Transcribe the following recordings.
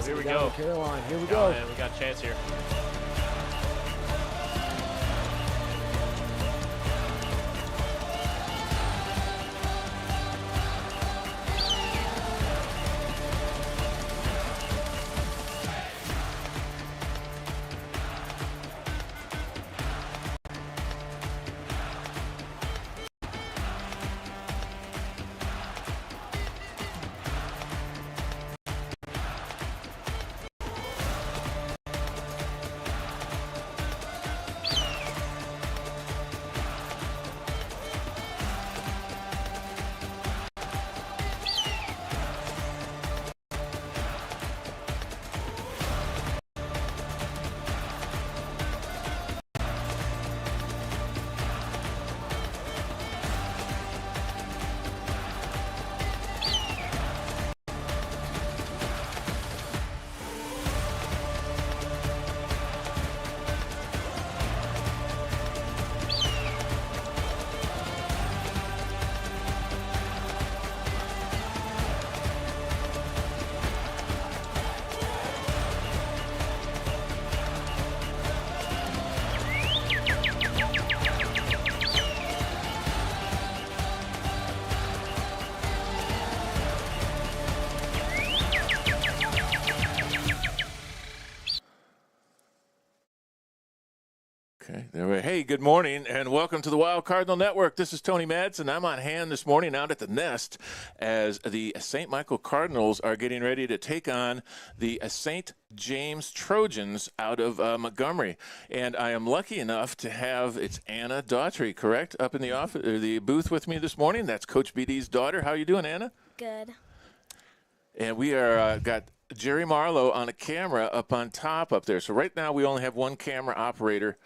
Varsity here we down go. to Caroline. Here we Oh, go. man, we got a chance here. Okay, there we. Hey, good morning, and welcome to the Wild Cardinal Network. This is Tony Madsen. I'm on hand this morning out at the Nest as the St. Michael Cardinals are getting ready to take on the St. James Trojans out of Montgomery. And I am lucky enough to have, it's Anna Daughtry, correct, up in the office, or the booth with me this morning. That's Coach BD's daughter. How you doing, Anna? Good. And we are got Jerry Marlowe on a camera up on top up there. So right now we only have one camera operator.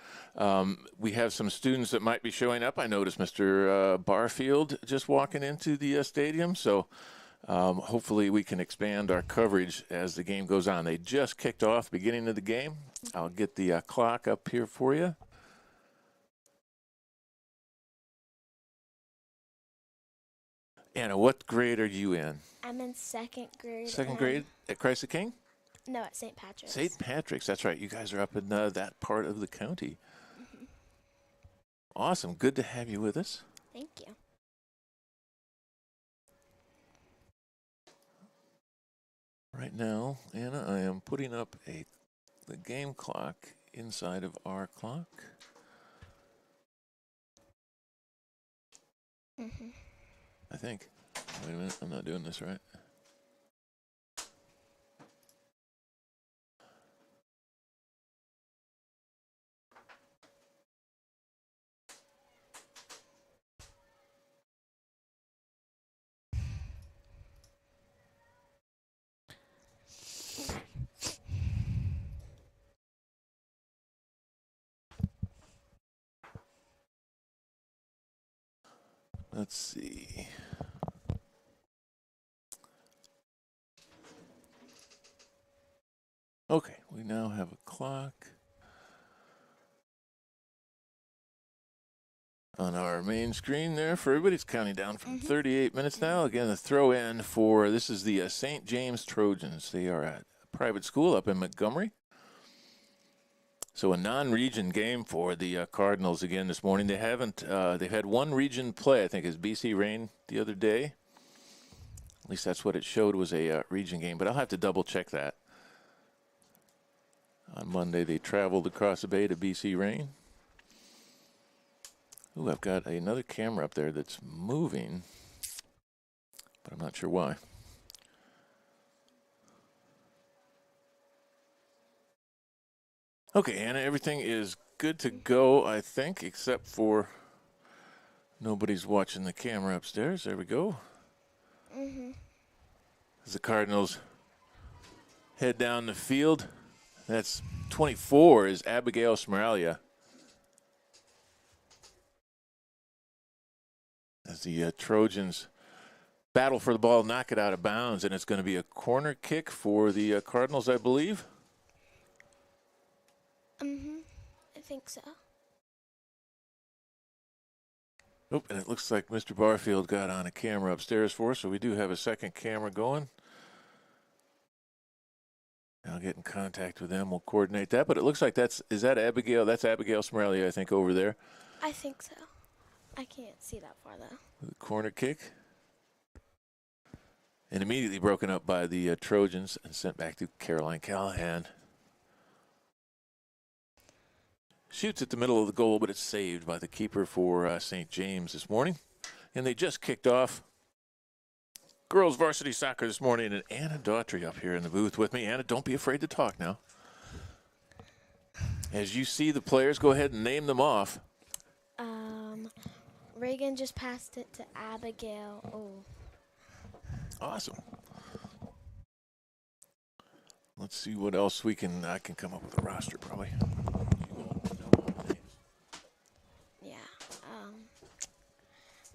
We have some students that might be showing up. I noticed Mr. Barfield just walking into the stadium. So hopefully we can expand our coverage as the game goes on. They just kicked off the beginning of the game. I'll get the clock up here for you. Anna, what grade are you in? I'm in second grade. Second grade at Christ the King? No, at St. Patrick's. St. Patrick's, that's right. You guys are up in that part of the county. Mm-hmm. Awesome. Good to have you with us. Thank you. Right now, Anna, I am putting up the game clock inside of our clock. Mm-hmm. I think. Wait a minute, I'm not doing this right. Let's see. Okay, we now have a clock on our main screen there for everybody. It's counting down from 38 minutes now. Again, the throw in for this is the St. James Trojans. They are at a private school up in Montgomery. So a non-region game for the Cardinals again this morning. They haven't. They've had one region play. I think is BC Rain the other day. At least that's what it showed was a region game. But I'll have to double check that. On Monday, they traveled across the bay to BC Rain. Ooh, I've got another camera up there that's moving, but I'm not sure why. Okay, Anna, everything is good to go, I think, except for nobody's watching the camera upstairs. There we go. Mm-hmm. As the Cardinals head down the field, that's 24 is Abigail Smaralia. As the Trojans battle for the ball, knock it out of bounds, and it's going to be a corner kick for the Cardinals, I believe. I think so. Oh, and it looks like Mr. Barfield got on a camera upstairs for us, so we do have a second camera going. I'll get in contact with them. We'll coordinate that. But it looks like is that Abigail? That's Abigail Smorelia, I think, over there. I think so. I can't see that far, though. The corner kick. And immediately broken up by the Trojans and sent back to Caroline Callahan. Shoots at the middle of the goal, but it's saved by the keeper for St. James this morning. And they just kicked off girls varsity soccer this morning. And Anna Daughtry up here in the booth with me. Anna, don't be afraid to talk now. As you see the players, go ahead and name them off. Reagan just passed it to Abigail. Oh. Awesome. Let's see what else I can come up with a roster probably. Yeah.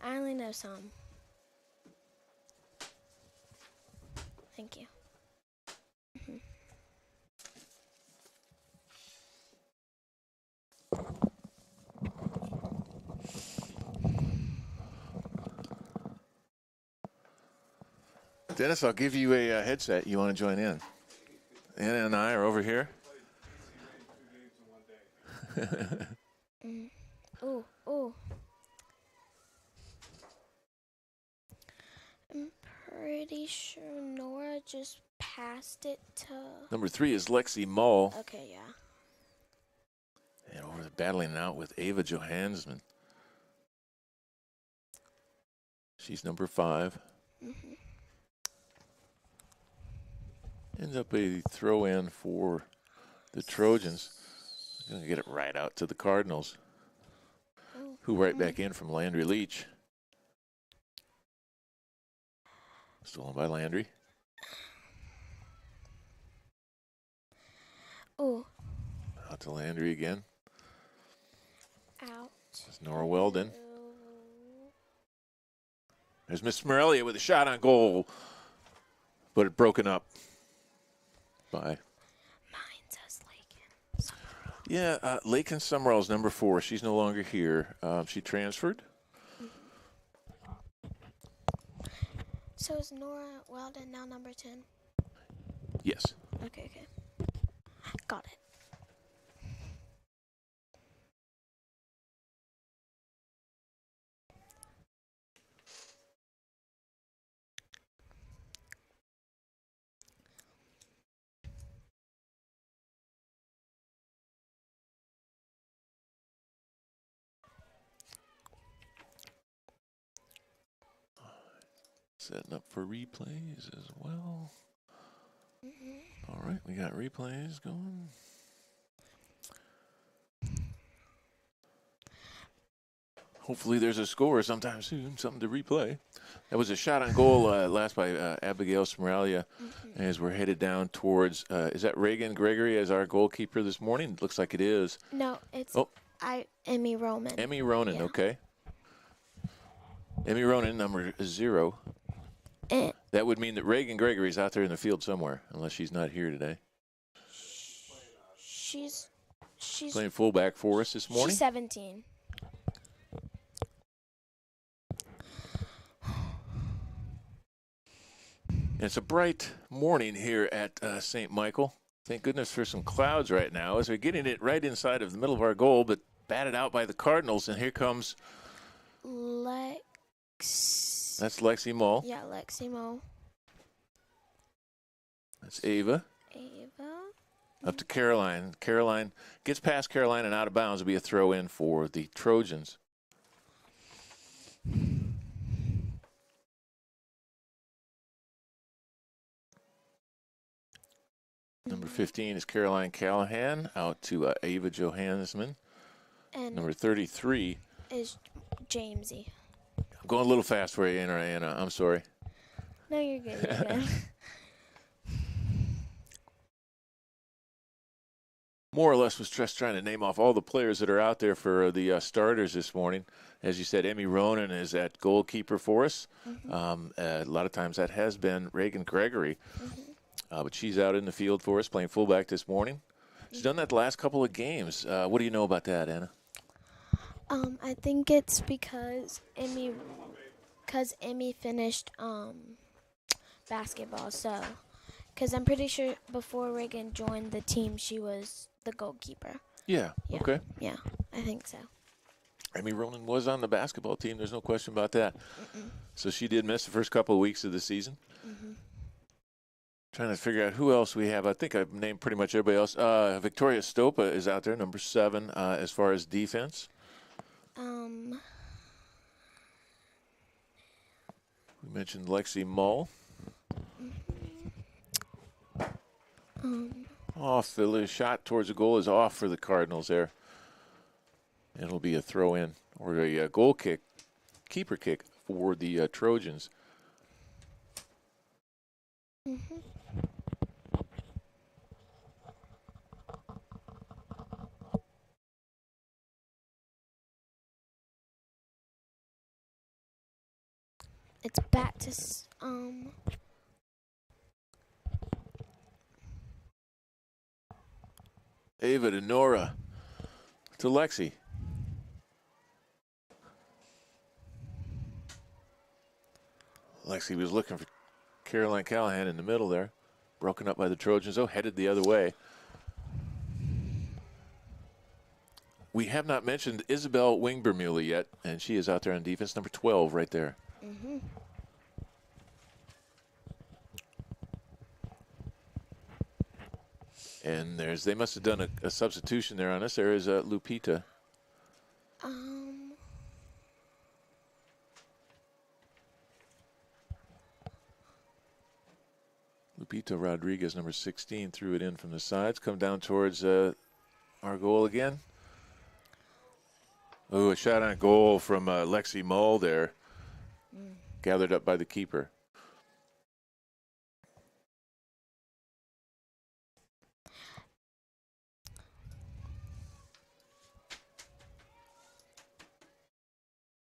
I only know some. Thank you. Dennis, I'll give you a headset. You want to join in? Anna and I are over here. Ooh. I'm pretty sure Nora just passed it to... Number 3 is Lexi Mull. Okay, yeah. And over the battling out with Ava Johansson. She's number 5. Ends up a throw-in for the Trojans. Going to get it right out to the Cardinals, who right back in from Landry Leach. Stolen by Landry. Ooh. Out to Landry again. Out. It's Nora Weldon. There's Miss Smorelia with a shot on goal, but it broken up by... Mine says Lakin. Yeah, Lakin Summerall's number 4. She's no longer here. She transferred. So is Nora Weldon now number 10? Yes. Okay. Got it. Setting up for replays as well. All right, we got replays going. Hopefully there's a score sometime soon, something to replay. That was a shot on goal last by Abigail Smorelia as we're headed down towards, is that Reagan Gregory as our goalkeeper this morning? It looks like it is. No, it's Emmy Roman. Emmy Ronan, yeah. Okay. Emmy Ronan, number 0. That would mean that Reagan Gregory's out there in the field somewhere, unless she's not here today. She's playing fullback for us this morning. She's 17. And it's a bright morning here at St. Michael. Thank goodness for some clouds right now as we're getting it right inside of the middle of our goal, but batted out by the Cardinals. And here comes That's Lexi Mull. Yeah, Lexi Mull. That's Ava. Up to Caroline. Caroline gets past Caroline and out of bounds. It'll be a throw in for the Trojans. Number 15 is Caroline Callahan, out to Ava Johansson. And number 33 is Jamesy. I'm going a little fast for you, Anna. I'm sorry. No, you're good. You're good. More or less was just trying to name off all the players that are out there for the starters this morning. As you said, Emmy Ronan is at goalkeeper for us. A lot of times that has been Reagan Gregory. But she's out in the field for us playing fullback this morning. She's done that the last couple of games. What do you know about that, Anna? I think it's because Emmy finished basketball, so Because I'm pretty sure before Reagan joined the team, she was the goalkeeper. Yeah. Yeah. Okay. Yeah, I think so. Amy Ronan was on the basketball team. There's no question about that. Mm-mm. So she did miss the first couple of weeks of the season. Mm-hmm. Trying to figure out who else we have. I think I've named pretty much everybody else. Victoria Stopa is out there, number 7, as far as defense. We mentioned Lexi Mull. Off. The shot towards the goal is off for the Cardinals there. It'll be a throw-in or a goal kick, keeper kick for the Trojans. Mm-hmm. It's back to Ava to Nora to Lexi. Lexi was looking for Caroline Callahan in the middle there. Broken up by the Trojans, though, headed the other way. We have not mentioned Isabel Wingbermule yet, and she is out there on defense, number 12 right there. Mm-hmm. And they must have done a substitution there on us. There is Lupita. Lupita Rodriguez, number 16, threw it in from the sides. Come down towards our goal again. Oh, a shot on goal from Lexi Mull there. Gathered up by the keeper.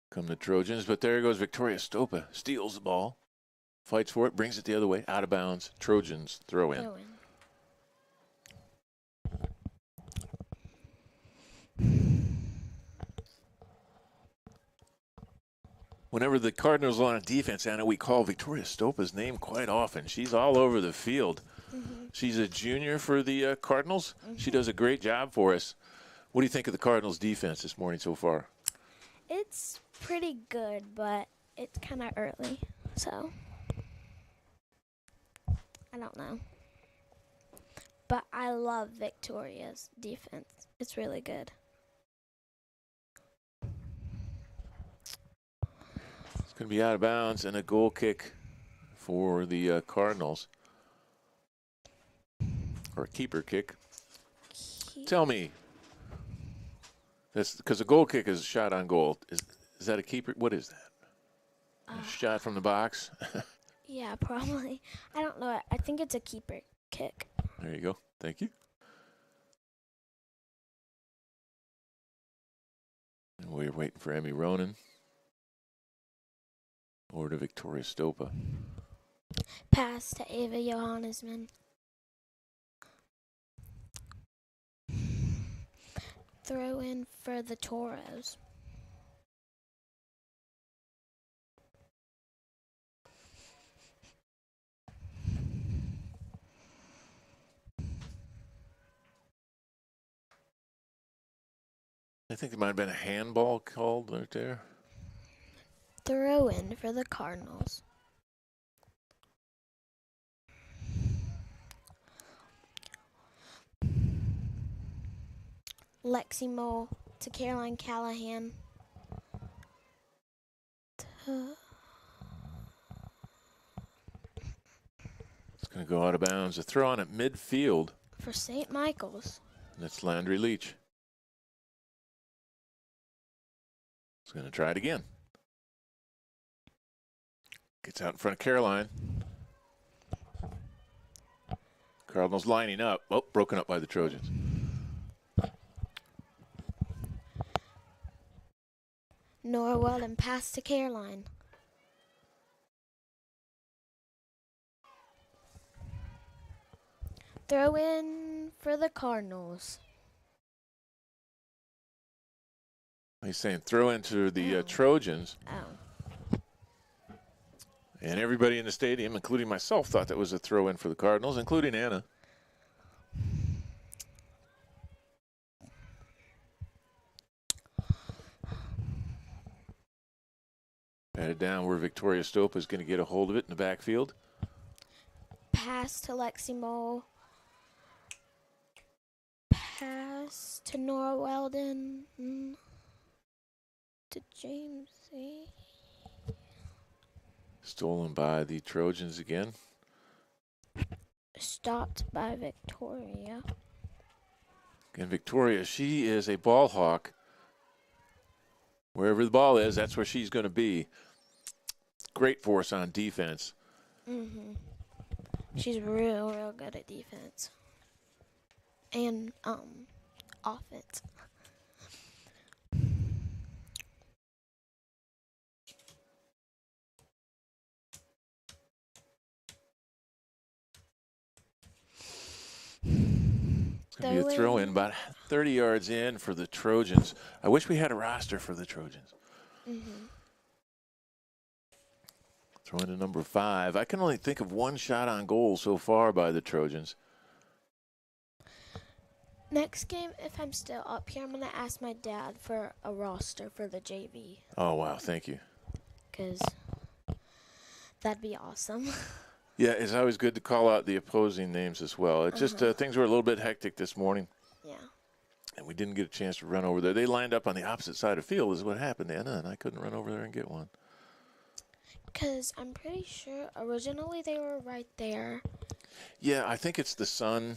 Come the Trojans, but there goes Victoria Stopa. Steals the ball. Fights for it, brings it the other way, out of bounds. Trojans throw in. Whenever the Cardinals are on defense, Anna, we call Victoria Stopa's name quite often. She's all over the field. Mm-hmm. She's a junior for the Cardinals. Mm-hmm. She does a great job for us. What do you think of the Cardinals' defense this morning so far? It's pretty good, but it's kind of early, so I don't know. But I love Victoria's defense. It's really good. It's going to be out of bounds and a goal kick for the Cardinals. Or a keeper kick. Tell me. That's because a goal kick is a shot on goal. Is that a keeper? What is that? A shot from the box? Yeah, probably. I don't know. I think it's a keeper kick. There you go. Thank you. And we're waiting for Emmy Ronan. Or to Victoria Stopa. Pass to Ava Johannesman. Throw in for the Toros. I think there might have been a handball called right there. Throw in for the Cardinals. Lexi Mull to Caroline Callahan. It's going to go out of bounds. A throw on at midfield. For St. Michael's. That's Landry Leach. He's going to try it again. Gets out in front of Caroline. Cardinals lining up. Oh, broken up by the Trojans. Nora Weldon pass to Caroline. Throw in for the Cardinals. He's saying throw into the Trojans. Oh. And everybody in the stadium, including myself, thought that was a throw-in for the Cardinals, including Anna. Batted down where Victoria Stope is going to get a hold of it in the backfield. Pass to Lexi Mole. Pass to Nora Weldon. To James. Stolen by the Trojans again. Stopped by Victoria. And Victoria, she is a ball hawk. Wherever the ball is, that's where she's going to be. Great force on defense. She's real good at defense. And offense. It's going to be a throw-in about 30 yards in for the Trojans. I wish we had a roster for the Trojans. Throwing to number 5. I can only think of one shot on goal so far by the Trojans. Next game, if I'm still up here, I'm going to ask my dad for a roster for the JV. Oh, wow. Thank you. Because that'd be awesome. Yeah, it's always good to call out the opposing names as well. It's just things were a little bit hectic this morning. Yeah. And we didn't get a chance to run over there. They lined up on the opposite side of the field is what happened, Anna, and I couldn't run over there and get one. Because I'm pretty sure originally they were right there. Yeah, I think it's the sun.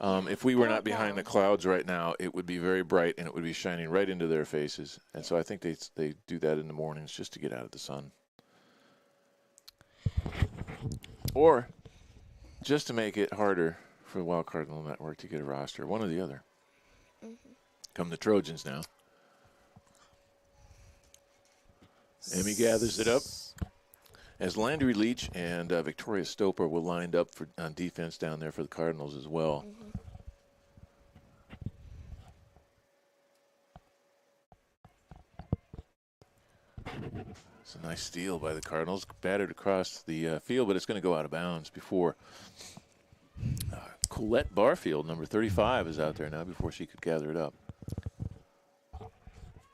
If we were not behind the clouds right now, it would be very bright and it would be shining right into their faces. And so I think they do that in the mornings just to get out of the sun. Or just to make it harder for the Wild Cardinal Network to get a roster. One or the other. Come the Trojans now. Emmy gathers it up. As Landry Leach and Victoria Stoper will lined up on defense down there for the Cardinals as well. It's a nice steal by the Cardinals. Battered across the field, but it's going to go out of bounds before Colette Barfield, number 35, is out there now before she could gather it up.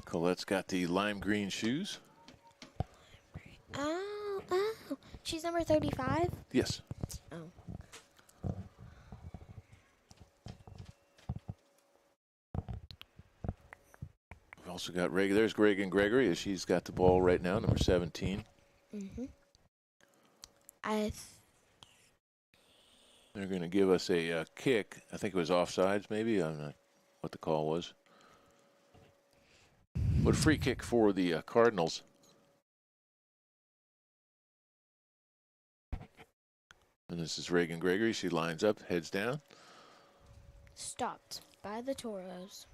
Colette's got the lime green shoes. Oh. She's number 35? Yes. Oh. We've also got there's Reagan Gregory as she's got the ball right now, number 17. They're going to give us a kick. I think it was offsides maybe. I don't know what the call was. But a free kick for the Cardinals. And this is Reagan Gregory. She lines up, heads down. Stopped by the Toros.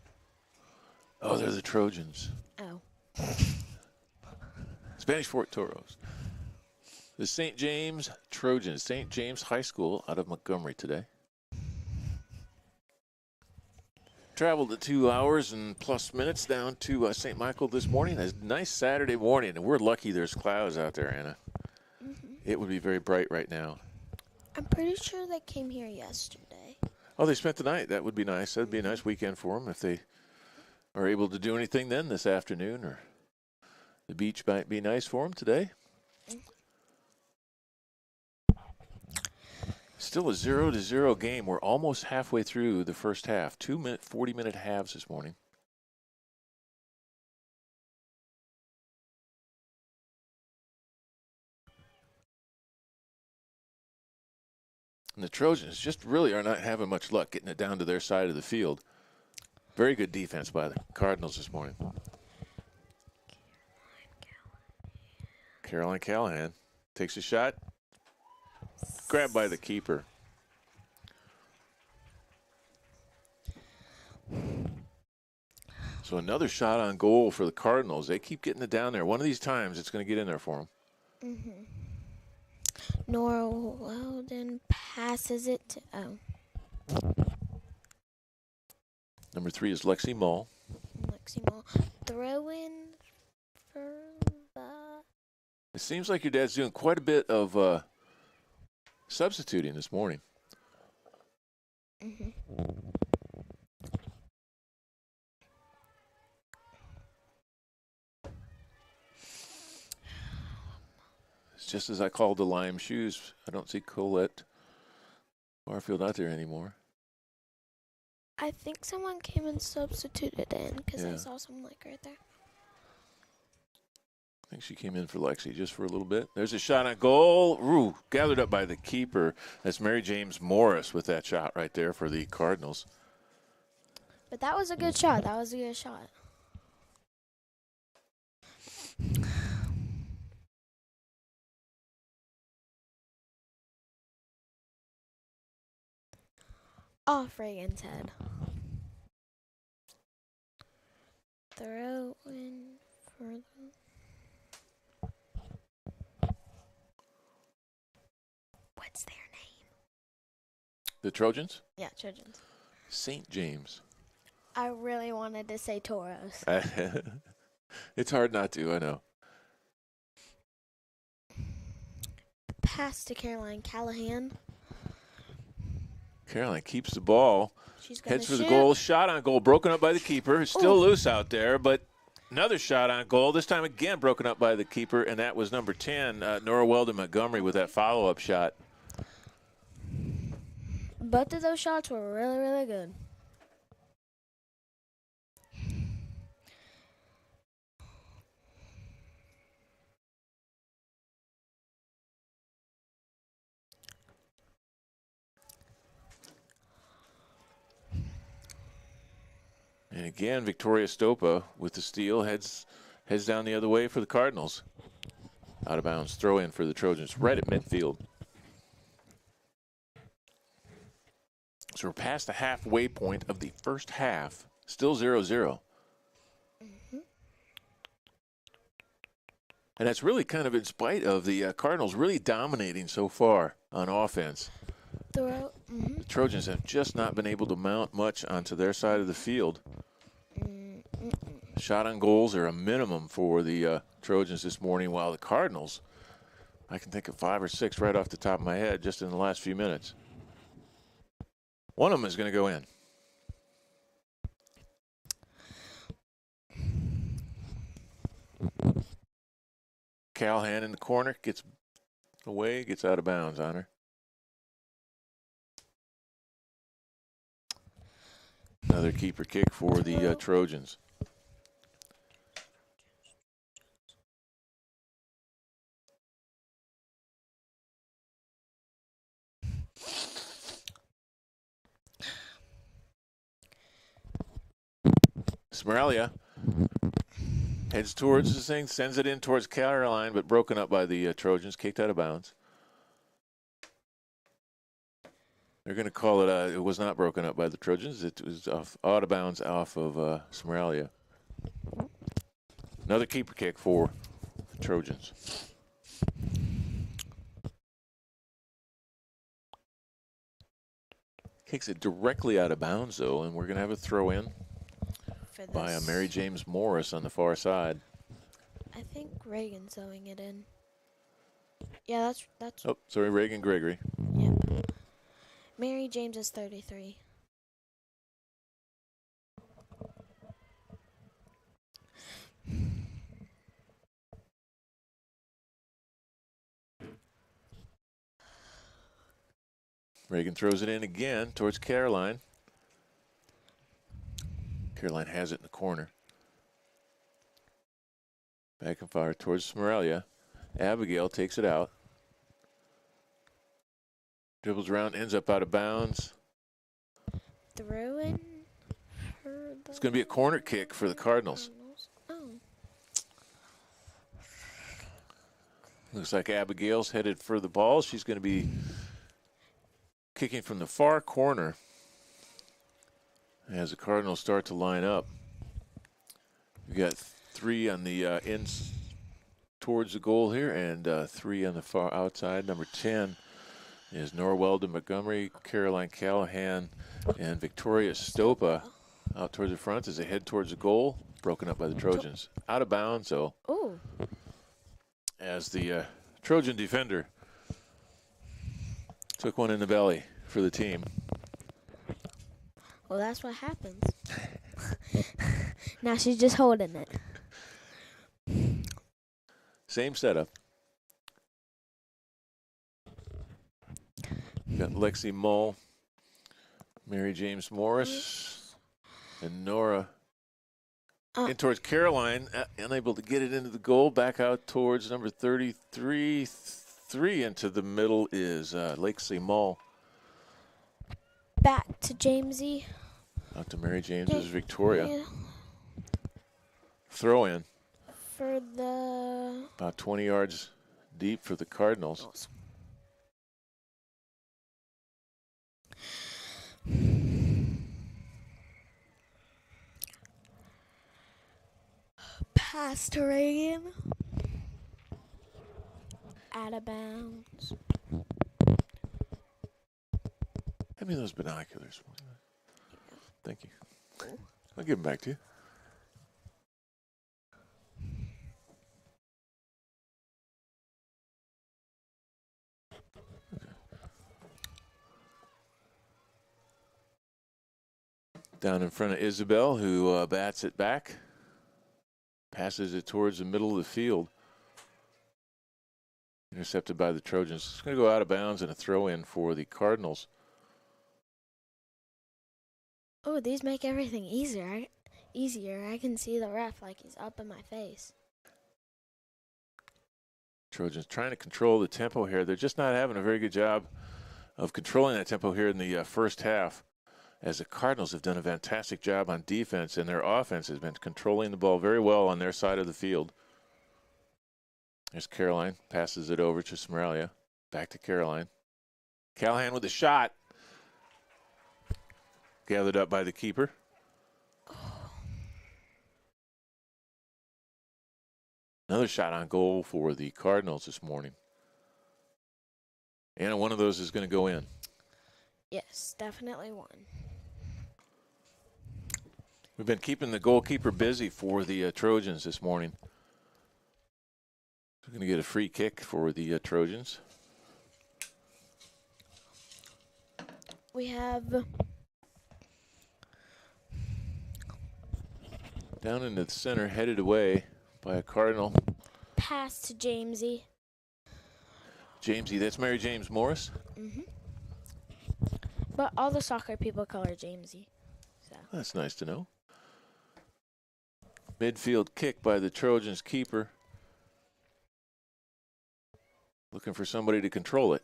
Oh, they're the Trojans. Oh. Spanish Fort Toros. The St. James Trojans, St. James High School out of Montgomery today. Traveled the 2 hours and plus minutes down to St. Michael this morning. A nice Saturday morning, and we're lucky there's clouds out there, Anna. It would be very bright right now. I'm pretty sure they came here yesterday. Oh, they spent the night. That would be nice. That would be a nice weekend for them if they are able to do anything then this afternoon, or the beach might be nice for them today. Still a 0-0 game. We're almost halfway through the first half. 40-minute halves this morning. And the Trojans just really are not having much luck getting it down to their side of the field. Very good defense by the Cardinals this morning. Caroline Callahan takes a shot. Grabbed by the keeper. So another shot on goal for the Cardinals. They keep getting it down there. One of these times it's going to get in there for them. Nora Weldon passes it to... Number 3 is Lexi Mull. Throw in for the... It seems like your dad's doing quite a bit of substituting this morning. Mm-hmm. It's just as I called the Lime Shoes. I don't see Colette Barfield out there anymore. I think someone came and substituted in because I Yeah. saw someone like right there. I think she came in for Lexi just for a little bit. There's a shot on goal. Ooh, gathered up by the keeper. That's Mary James Morris with that shot right there for the Cardinals. But that was a good shot. That was a good shot. Off Reagan's head. Throw in further. What's their name? The Trojans? Yeah, Trojans. St. James. I really wanted to say Toros. It's hard not to, I know. Pass to Caroline Callahan. Caroline keeps the ball. She's gonna Heads for the shoot. goal. Shot on goal. Broken up by the keeper. It's still Ooh. loose out there, but another shot on goal. This time again broken up by the keeper, and that was number 10, Nora Weldon Montgomery with that follow-up shot. Both of those shots were really, really good. And again, Victoria Stopa with the steal heads down the other way for the Cardinals. Out of bounds, throw in for the Trojans, right at midfield. So we're past the halfway point of the first half. Still 0-0. And that's really kind of in spite of the Cardinals really dominating so far on offense. Throw. The Trojans have just not been able to mount much onto their side of the field. Shot on goals are a minimum for the Trojans this morning, while the Cardinals, I can think of 5 or 6 right off the top of my head just in the last few minutes. One of them is going to go in. Callahan in the corner, gets away, gets out of bounds on her. Another keeper kick for the Trojans. Smoralia heads towards the thing, sends it in towards Caroline, but broken up by the Trojans, kicked out of bounds. They're going to call it, it was not broken up by the Trojans. It was out of bounds off of Smoralia. Another keeper kick for the Trojans. Kicks it directly out of bounds, though, and we're going to have a throw in by Mary James Morris on the far side. I think Reagan's throwing it in. Yeah, that's. Oh, sorry, Reagan Gregory. Yep. Mary James is 33. Reagan throws it in again towards Caroline. Caroline has it in the corner. Back and fire towards Smoralia. Abigail takes it out. Dribbles around, ends up out of bounds. Throw in. It's going to be a corner kick for the Cardinals. Oh. Looks like Abigail's headed for the ball. She's going to be kicking from the far corner as the Cardinals start to line up. We got 3 on the ends towards the goal here, and 3 on the far outside. Number 10 is Nora Weldon Montgomery, Caroline Callahan, and Victoria Stopa out towards the front as they head towards the goal. Broken up by the Trojans. Out of bounds, though. Ooh. as the Trojan defender took one in the belly for the team. Well, that's what happens. Now she's just holding it. Same setup. Got Lexi Mull, Mary James Morris, and Nora in towards Caroline, unable to get it into the goal. Back out towards number 33. 3 into the middle is Lexi Mull. Back to Jamesy. Out to Mary James's Victoria. Throw in. For the... About 20 yards deep for the Cardinals. Pass to Reagan. Out of bounds. Hand me those binoculars. Thank you. I'll give them back to you. Okay. Down in front of Isabel, who bats it back. Passes it towards the middle of the field. Intercepted by the Trojans. It's going to go out of bounds and a throw in for the Cardinals. Oh, these make everything easier. I can see the ref like he's up in my face. Trojans trying to control the tempo here. They're just not having a very good job of controlling that tempo here in the first half, as the Cardinals have done a fantastic job on defense, and their offense has been controlling the ball very well on their side of the field. There's Caroline, passes it over to Smeralia. Back to Caroline. Callahan with a shot. Gathered up by the keeper. Another shot on goal for the Cardinals this morning. And one of those is going to go in. Yes, definitely one. We've been keeping the goalkeeper busy for the Trojans this morning. We're going to get a free kick for the Trojans. We have... Down into the center, headed away by a Cardinal. Pass to Jamesy. Jamesy, that's Mary James Morris. Mm-hmm. But all the soccer people call her Jamesy. So. That's nice to know. Midfield kick by the Trojans keeper. Looking for somebody to control it.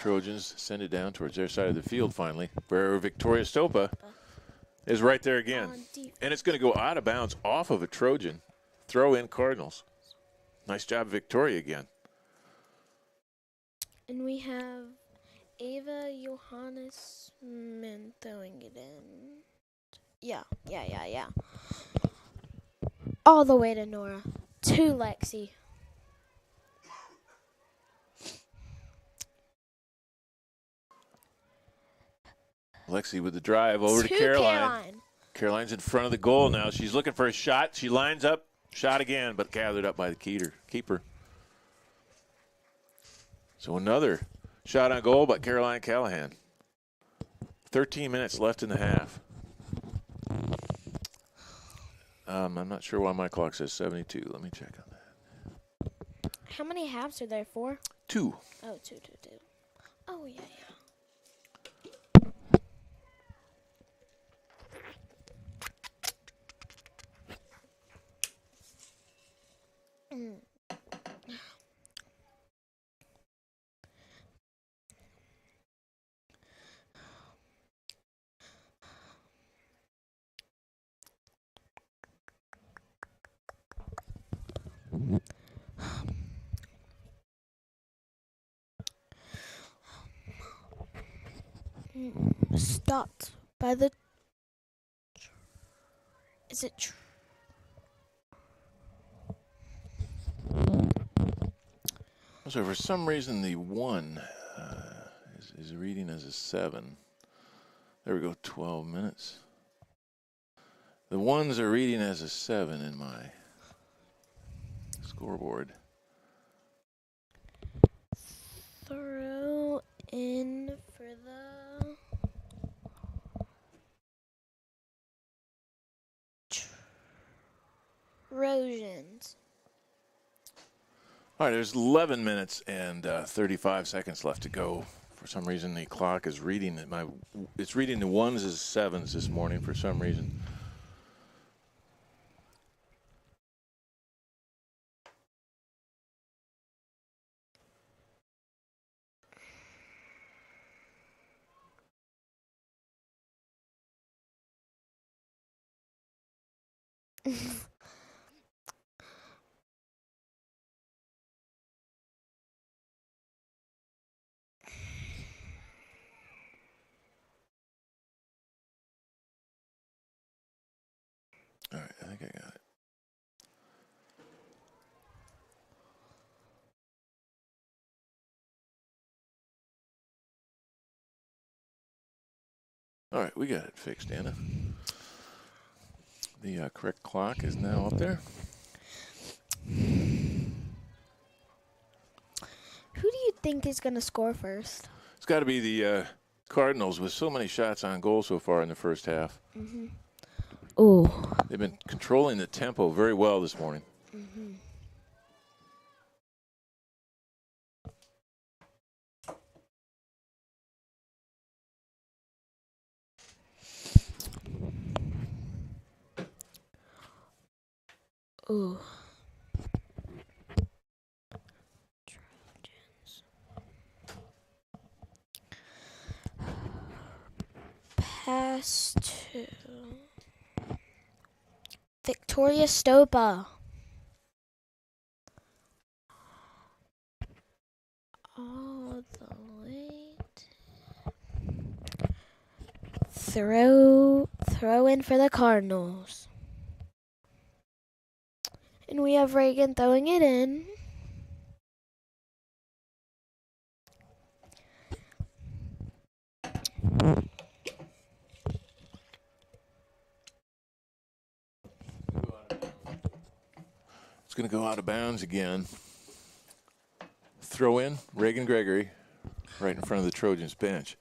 Trojans send it down towards their side of the field finally, where Victoria Stopa is right there again. And it's going to go out of bounds off of a Trojan. Throw in Cardinals. Nice job, Victoria, again. And we have Ava Johannes throwing it in. Yeah. All the way to Nora. To Lexi. Lexi with the drive over to Caroline. Caroline's in front of the goal now. She's looking for a shot. She lines up. Shot again, but gathered up by the keeper. So another shot on goal by Caroline Callahan. 13 minutes left in the half. I'm not sure why my clock says 72. Let me check on that. How many halves are there? 4? 2. Oh, two. Oh, yeah. Stopped by the... Is it... So for some reason the 1 is reading as a 7. There we go, 12 minutes. The 1s are reading as a 7 in my scoreboard. Throw in for the Trojans. All right, there's 11 minutes and 35 seconds left to go. For some reason, the clock is reading it's reading the ones as sevens this morning for some reason. All right, I think I got it. All right, we got it fixed, Anna. The correct clock is now up there. Who do you think is going to score first? It's got to be the Cardinals with so many shots on goal so far in the first half. Mm-hmm. Oh. They've been controlling the tempo very well this morning. Mm-hmm. Ooh. Trojans. Pass to Victoria Stopa. All the way. Throw in for the Cardinals. And we have Reagan throwing it in. It's going to go out of bounds again. Throw in, Reagan Gregory, right in front of the Trojans bench.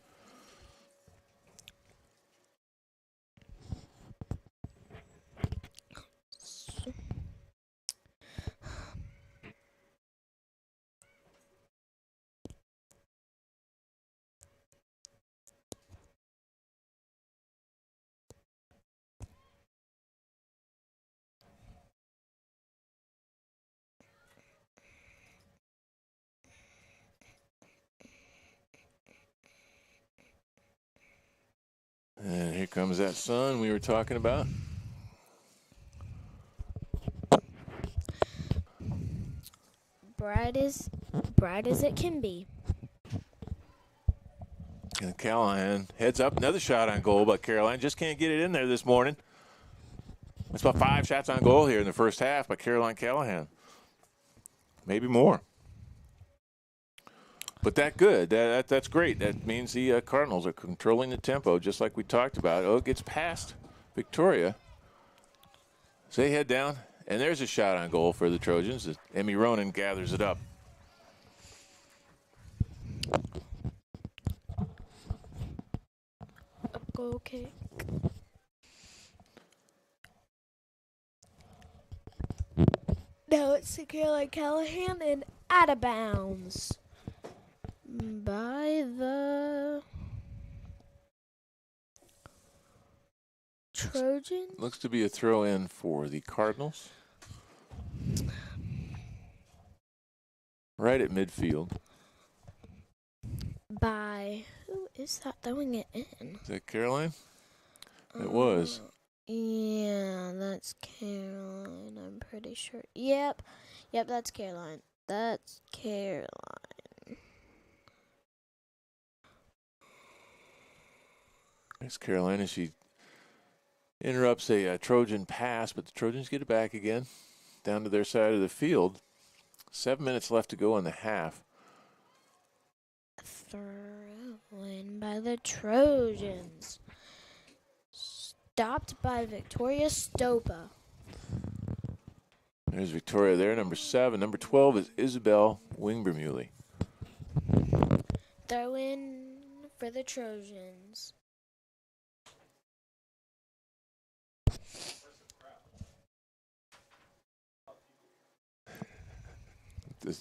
And here comes that sun we were talking about. Bright as it can be. And Callahan heads up, another shot on goal, but Caroline just can't get it in there this morning. That's about 5 shots on goal here in the first half by Caroline Callahan. Maybe more. But that's good. That's great. That means the Cardinals are controlling the tempo, just like we talked about. Oh, it gets past Victoria. So they head down, and there's a shot on goal for the Trojans. Emmy Ronan gathers it up. A goal kick. Now it's to Caroline Callahan and out of bounds by the Trojans. Looks to be a throw in for the Cardinals. Right at midfield. By who is that throwing it in? Is that Caroline? It was. Yeah, that's Caroline. I'm pretty sure. Yep, that's Caroline. That's Caroline. There's Caroline, and she interrupts a Trojan pass, but the Trojans get it back again down to their side of the field. 7 minutes left to go in the half. Thrown by the Trojans. Stopped by Victoria Stopa. There's Victoria there, number 7. Number 12 is Isabel Wingbermuley. Throw in for the Trojans. Anna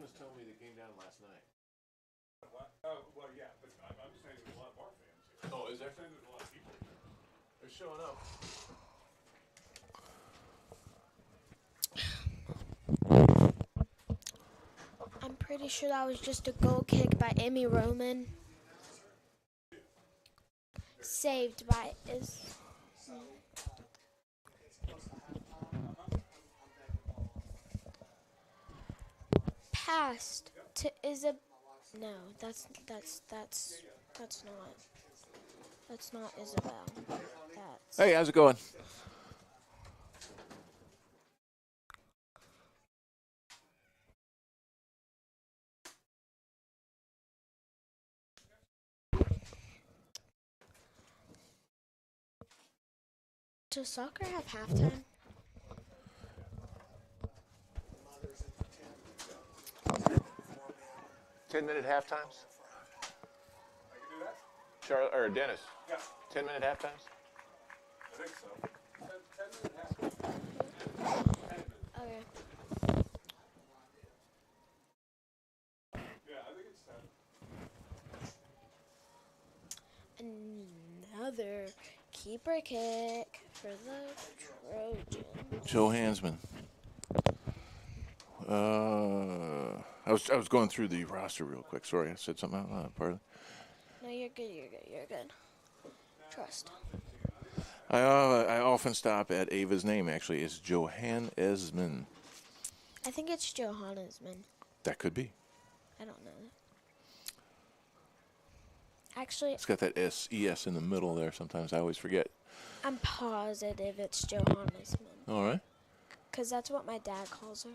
was telling me they came down last night. What? Oh, well, yeah, but I'm just saying there's a lot of our fans here. Oh, is there? I'm saying there's a lot of people here. They're showing up. I'm pretty sure that was just a goal kick by Emmy Roman. Saved by passed to Isabel. No, that's not Isabel. That's Hey, how's it going? Does soccer have halftime? 10-minute halftimes? I can do that? Charlie or Dennis? Yeah, 10-minute halftimes? I think so. 10 minutes, half. 10 minutes. Okay. Yeah, I think it's 10. Another keeper kick for the Trojans. Joe Hansman. I was going through the roster real quick. Sorry, I said something out loud. Pardon. No, you're good. You're good. Trust. I often stop at Ava's name. Actually, it's Johan Esman. I think it's Johannesman. That could be. I don't know. Actually, It's got that S-E-S in the middle there. Sometimes I always forget. I'm positive it's Johannesman. All right. Because that's what my dad calls her.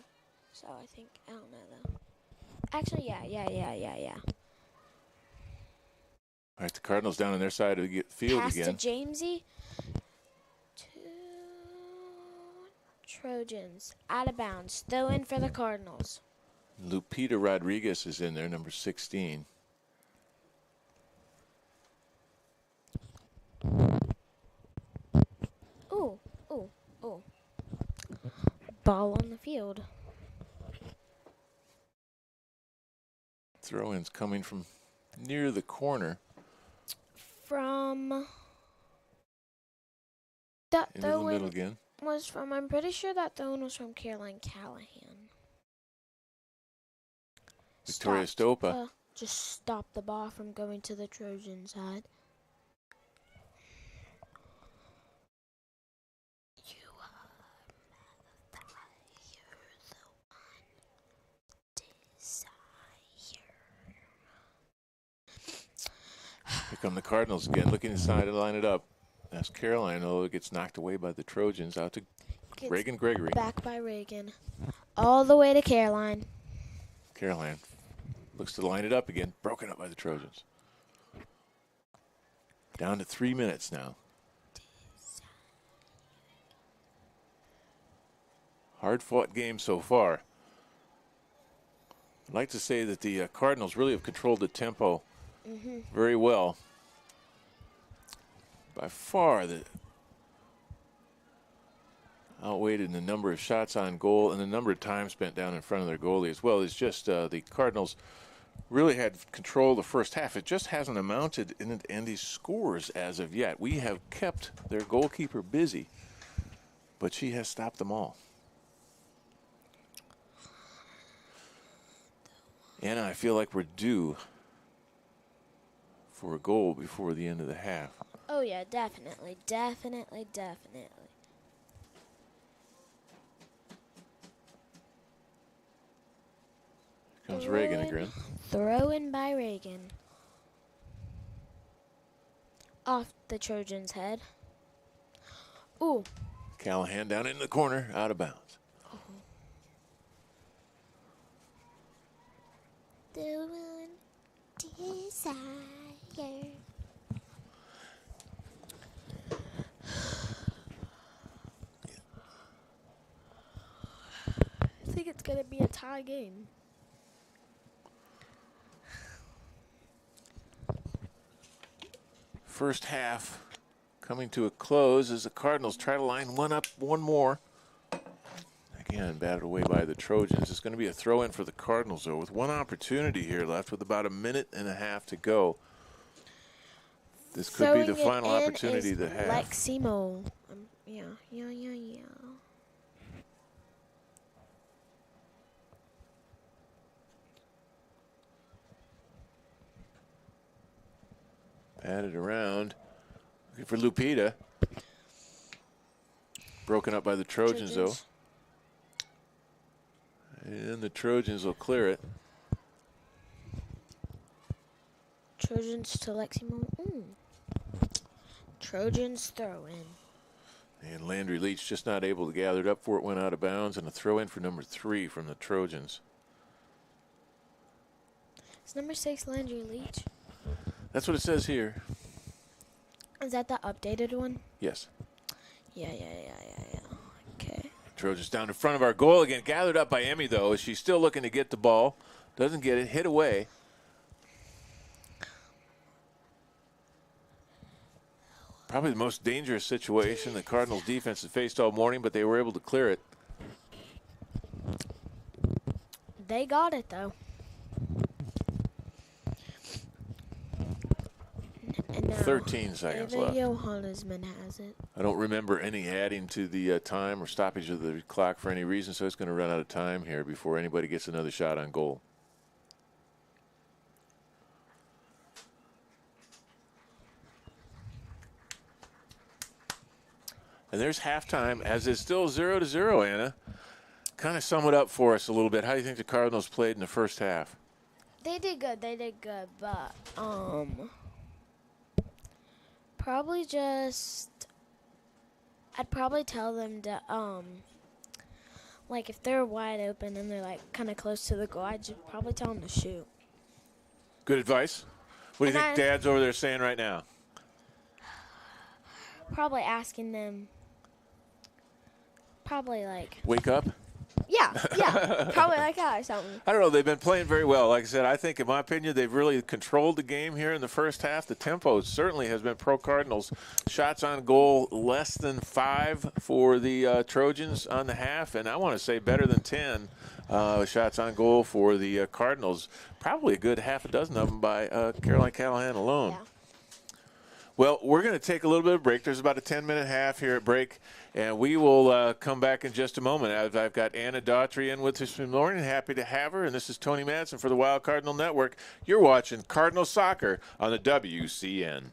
So I think, I don't know though. Actually, yeah. All right, the Cardinals down on their side of the field Pass again. to Jamesy. To Trojans. Out of bounds. Throw in for the Cardinals. Lupita Rodriguez is in there, number 16. Ooh. Ball on the field. Throw-ins coming from near the corner. From that Into the throw middle in again. was from, I'm pretty sure that throw in was from Caroline Callahan. Victoria Stopped, Stopa. just stop the ball from going to the Trojan side. You are the one desire. Here come the Cardinals again, looking inside to line it up. That's Caroline, although it gets knocked away by the Trojans. Out to Gets Reagan Gregory. Back by Reagan. All the way to Caroline. Caroline looks to line it up again. Broken up by the Trojans. Down to 3 minutes now. Hard-fought game so far. I'd like to say that the Cardinals really have controlled the tempo very well. By far, the outweighed in the number of shots on goal and the number of time spent down in front of their goalie as well. It's just the Cardinals really had control the first half. It just hasn't amounted in any scores as of yet. We have kept their goalkeeper busy, but she has stopped them all. Anna, I feel like we're due for a goal before the end of the half. Oh yeah, definitely. Here comes Reagan again. Throw in by Reagan. Off the Trojan's head. Ooh. Callahan down in the corner, out of bounds. The one desire. gonna be a tie game. First half coming to a close as the Cardinals try to line one up, one more. Again, batted away by the Trojans. It's going to be a throw-in for the Cardinals, though, with one opportunity here left with about a minute and a half to go. This could be the final opportunity of the half. Leximo. Yeah. Batted around. Looking for Lupita. Broken up by the Trojans, though. And the Trojans will clear it. Trojans to Leximo. Trojans throw in. And Landry Leach just not able to gather it up before it went out of bounds. And a throw in for number 3 from the Trojans. Is number 6 Landry Leach? That's what it says here. Is that the updated one? Yes. Yeah. Okay. Trojans down in front of our goal again. Gathered up by Emmy, though, as she's still looking to get the ball. Doesn't get it. Hit away. Probably the most dangerous situation the Cardinals defense has faced all morning, but they were able to clear it. They got it, though. And now 13 seconds Ava left. Johannesman has it. I don't remember any adding to the time or stoppage of the clock for any reason, so it's going to run out of time here before anybody gets another shot on goal. And there's halftime, as it's still 0-0, Anna. Kind of sum it up for us a little bit. How do you think the Cardinals played in the first half? They did good, but probably just I'd probably tell them to like if they're wide open and they're like kind of close to the goal, I'd just probably tell them to shoot. Good advice. What do you think Dad's over there saying right now? Probably asking them. Probably like. Wake up? Yeah. Probably like that or something. I don't know. They've been playing very well. Like I said, I think, in my opinion, they've really controlled the game here in the first half. The tempo certainly has been pro-Cardinals. Shots on goal less than 5 for the Trojans on the half, and I want to say better than 10 shots on goal for the Cardinals. Probably a good half a dozen of them by Caroline Callahan alone. Yeah. Well, we're going to take a little bit of a break. There's about a 10-minute half here at break, and we will come back in just a moment. I've got Anna Daughtry in with us this morning. Happy to have her, and this is Tony Madsen for the Wild Cardinal Network. You're watching Cardinal Soccer on the WCN.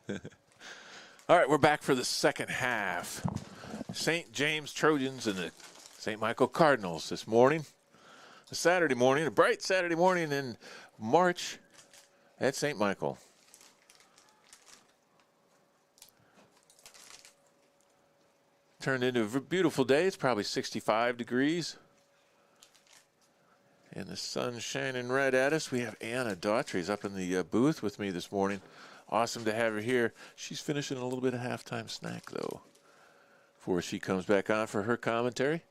All right, we're back for the second half. St. James Trojans and the St. Michael Cardinals this morning. A Saturday morning, a bright Saturday morning in March at St. Michael. Turned into a beautiful day. It's probably 65 degrees. And the sun's shining right at us. We have Anna Daughtry's up in the booth with me this morning. Awesome to have her here. She's finishing a little bit of halftime snack, though, before she comes back on for her commentary.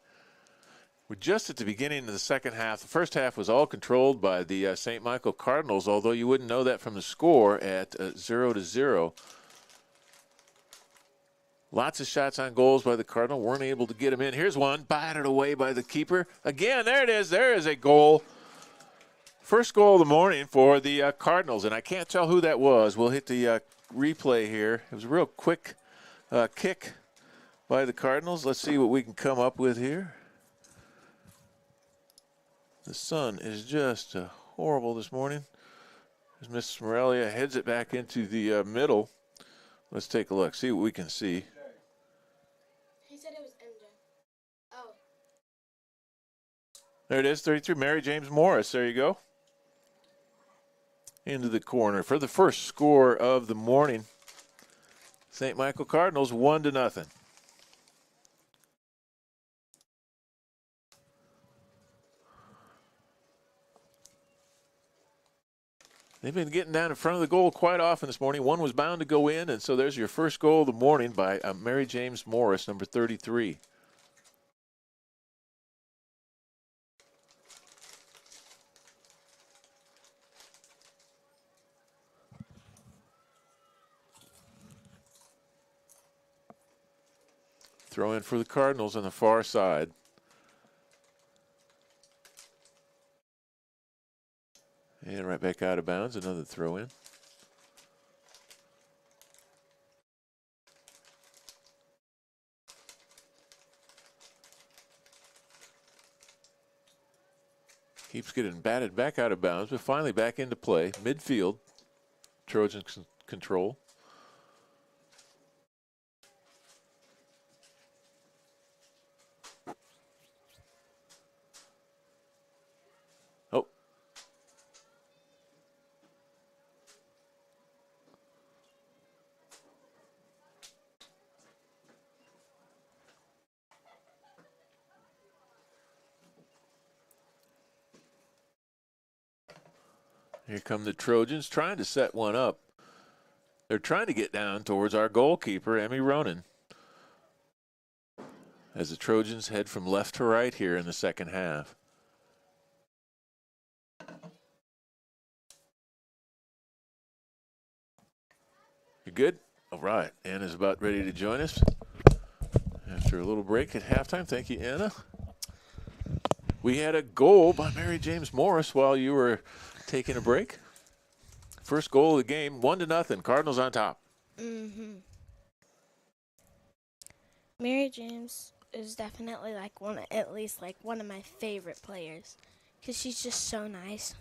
We're just at the beginning of the second half. The first half was all controlled by the St. Michael Cardinals, although you wouldn't know that from the score at 0-0. Lots of shots on goals by the Cardinal. Weren't able to get them in. Here's one, batted away by the keeper. Again, there it is. There is a goal. First goal of the morning for the Cardinals, and I can't tell who that was. We'll hit the replay here. It was a real quick kick by the Cardinals. Let's see what we can come up with here. The sun is just horrible this morning. As Mrs. Morelia heads it back into the middle. Let's take a look, see what we can see. He said it was MJ. Oh. There it is, 33, Mary James Morris. There you go. Into the corner for the first score of the morning. St. Michael Cardinals 1-0. They've been getting down in front of the goal quite often this morning. One was bound to go in, and so there's your first goal of the morning by Mary James Morris, number 33. Throw in for the Cardinals on the far side. And right back out of bounds, another throw in. Keeps getting batted back out of bounds, but finally back into play. Midfield, Trojans control. Here come the Trojans trying to set one up. They're trying to get down towards our goalkeeper, Emmy Ronan, as the Trojans head from left to right here in the second half. You good? All right. Anna's about ready to join us after a little break at halftime. Thank you, Anna. We had a goal by Mary James Morris while you were taking a break. First goal of the game, 1-0. Cardinals on top. Mary James is definitely at least one of my favorite players, because she's just so nice.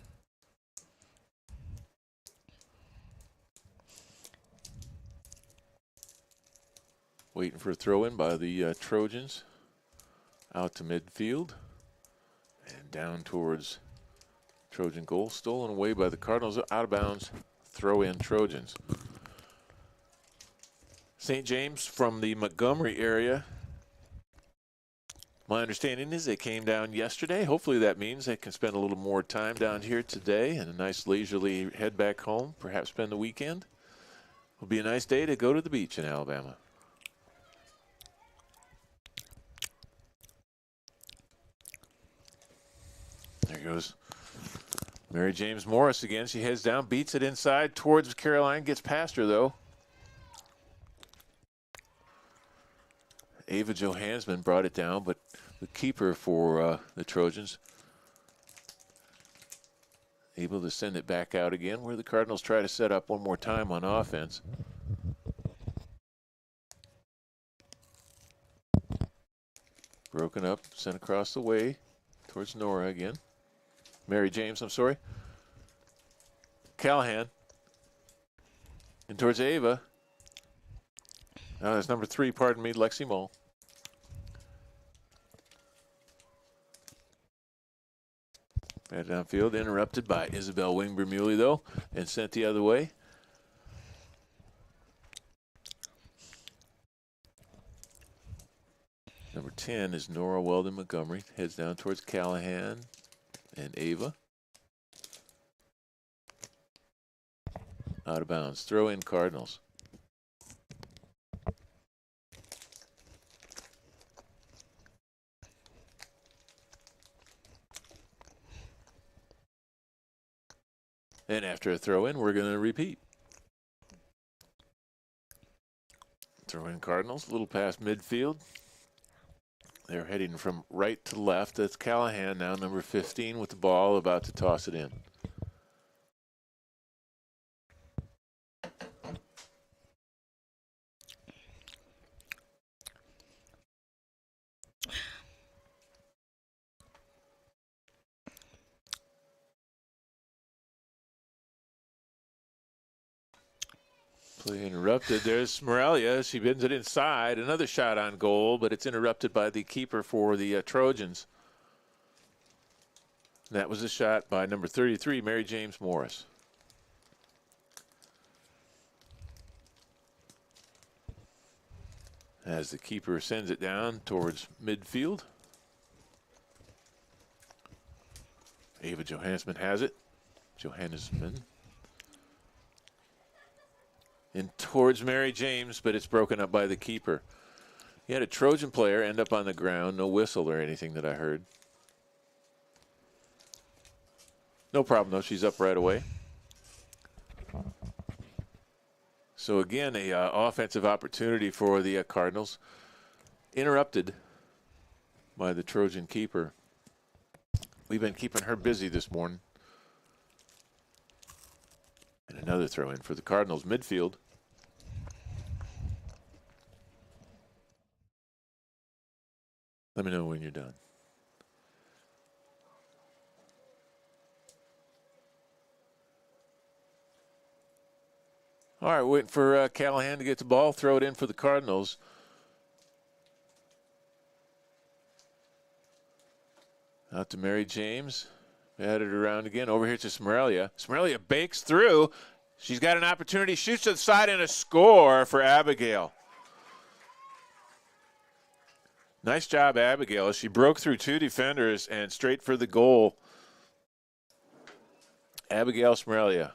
Waiting for a throw in by the Trojans. Out to midfield and down towards Trojan goal, stolen away by the Cardinals, out of bounds, throw in Trojans. St. James from the Montgomery area. My understanding is they came down yesterday. Hopefully that means they can spend a little more time down here today and a nice leisurely head back home, perhaps spend the weekend. It'll be a nice day to go to the beach in Alabama. There goes Mary James Morris again. She heads down, beats it inside towards Caroline, gets past her though. Ava Johansson brought it down, but the keeper for the Trojans able to send it back out again, where the Cardinals try to set up one more time on offense. Broken up, sent across the way towards Nora again. Mary James, I'm sorry. Callahan. And towards Ava. That's number 3, pardon me, Lexi Mole. Batted downfield, interrupted by Isabel Wing-Bermuley, though, and sent the other way. Number 10 is Nora Weldon Montgomery. Heads down towards Callahan and Ava. Out of bounds. Throw in Cardinals. And after a throw in, we're going to repeat. Throw in Cardinals, a little past midfield. They're heading from right to left. That's Callahan now, number 15, with the ball, about to toss it in. Play interrupted. There's Morelia. She bends it inside. Another shot on goal, but it's interrupted by the keeper for the Trojans. That was a shot by number 33, Mary James Morris. As the keeper sends it down towards midfield. Ava Johannesman has it. Johannesman. In towards Mary James, but it's broken up by the keeper. He had a Trojan player end up on the ground. No whistle or anything that I heard. No problem, though. She's up right away. So, again, a offensive opportunity for the Cardinals. Interrupted by the Trojan keeper. We've been keeping her busy this morning. And another throw in for the Cardinals midfield. Let me know when you're done. All right, waiting for Callahan to get the ball, throw it in for the Cardinals. Out to Mary James. Batted around again. Over here to Smorelia. Smorelia bakes through. She's got an opportunity. Shoots to the side and a score for Abigail. Nice job, Abigail. She broke through 2 defenders and straight for the goal. Abigail Smorelia.